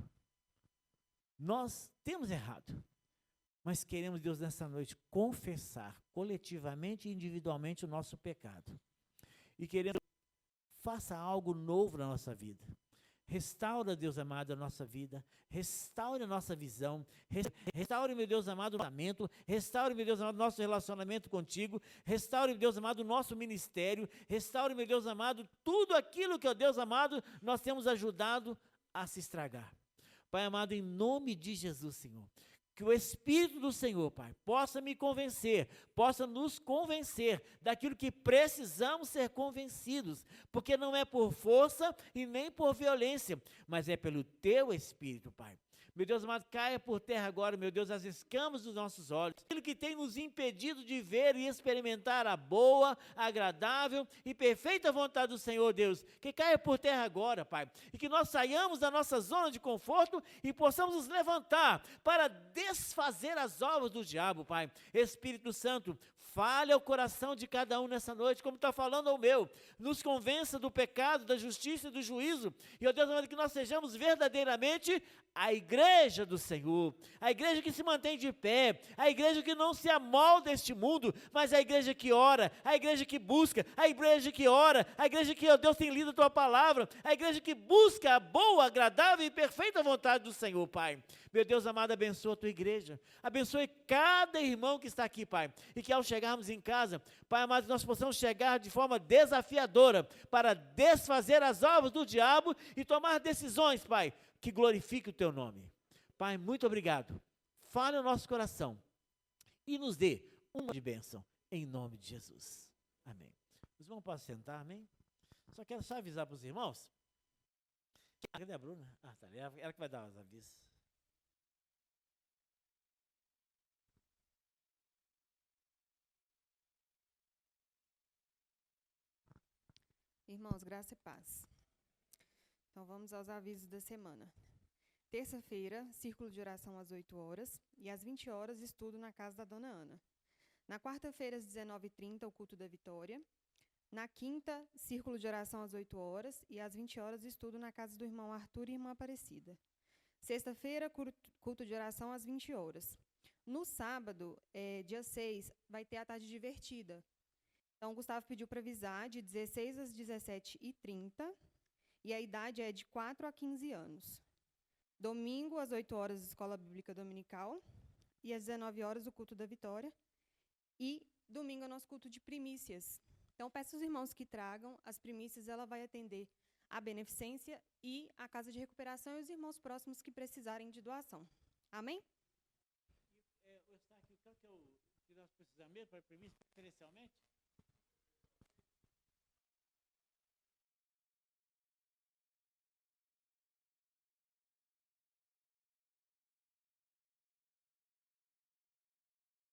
Nós temos errado. Mas queremos, Deus, nessa noite, confessar coletivamente e individualmente o nosso pecado. E queremos, faça algo novo na nossa vida. Restaura, Deus amado, a nossa vida. Restaure a nossa visão. Restaure, meu Deus amado, o casamento. Restaure, meu Deus amado, o nosso relacionamento contigo. Restaure, meu Deus amado, o nosso ministério. Restaure, meu Deus amado, tudo aquilo que, ó Deus amado, nós temos ajudado a se estragar. Pai amado, em nome de Jesus, Senhor, que o Espírito do Senhor, Pai, possa me convencer, possa nos convencer daquilo que precisamos ser convencidos, porque não é por força e nem por violência, mas é pelo Teu Espírito, Pai. Meu Deus amado, caia por terra agora, meu Deus, as escamas dos nossos olhos. Aquilo que tem nos impedido de ver e experimentar a boa, agradável e perfeita vontade do Senhor, Deus. Que caia por terra agora, Pai. E que nós saiamos da nossa zona de conforto e possamos nos levantar para desfazer as obras do diabo, Pai. Espírito Santo, fale ao coração de cada um nessa noite, como está falando ao meu. Nos convença do pecado, da justiça e do juízo. E, ó Deus amado, que nós sejamos verdadeiramente a igreja do Senhor, a igreja que se mantém de pé, a igreja que não se amolda a este mundo, mas a igreja que ora, a igreja que busca, a igreja que ora, a igreja que, ó Deus, tem lido a Tua palavra, a igreja que busca a boa, agradável e perfeita vontade do Senhor, Pai. Meu Deus amado, abençoa a Tua igreja, abençoe cada irmão que está aqui, Pai, e que ao chegarmos em casa, Pai amado, nós possamos chegar de forma desafiadora para desfazer as obras do diabo e tomar decisões, Pai, que glorifique o Teu nome. Pai, muito obrigado. Fale ao nosso coração e nos dê uma de bênção, em nome de Jesus. Amém. Os irmãos podem sentar, amém? Quero avisar para os irmãos. Cadê a Bruna? Ah, tá ali, ela que vai dar os avisos. Irmãos, graça e paz. Então vamos aos avisos da semana. Terça-feira, círculo de oração às 8 horas e às 20 horas, estudo na casa da Dona Ana. Na quarta-feira, às 19h30, o culto da Vitória. Na quinta, círculo de oração às 8 horas e às 20 horas, estudo na casa do irmão Arthur e irmã Aparecida. Sexta-feira, culto de oração às 20 horas. No sábado, dia 6, vai ter a tarde divertida. Então, o Gustavo pediu para avisar de 16 às 17h30 e a idade é de 4 a 15 anos. Domingo, às 8 horas, Escola Bíblica Dominical e às 19 horas, o culto da Vitória. E domingo é o nosso culto de primícias. Então, peço aos irmãos que tragam as primícias, ela vai atender a beneficência e a casa de recuperação e os irmãos próximos que precisarem de doação. Amém? Qual que é o que nós precisamos mesmo para primícia, preferencialmente?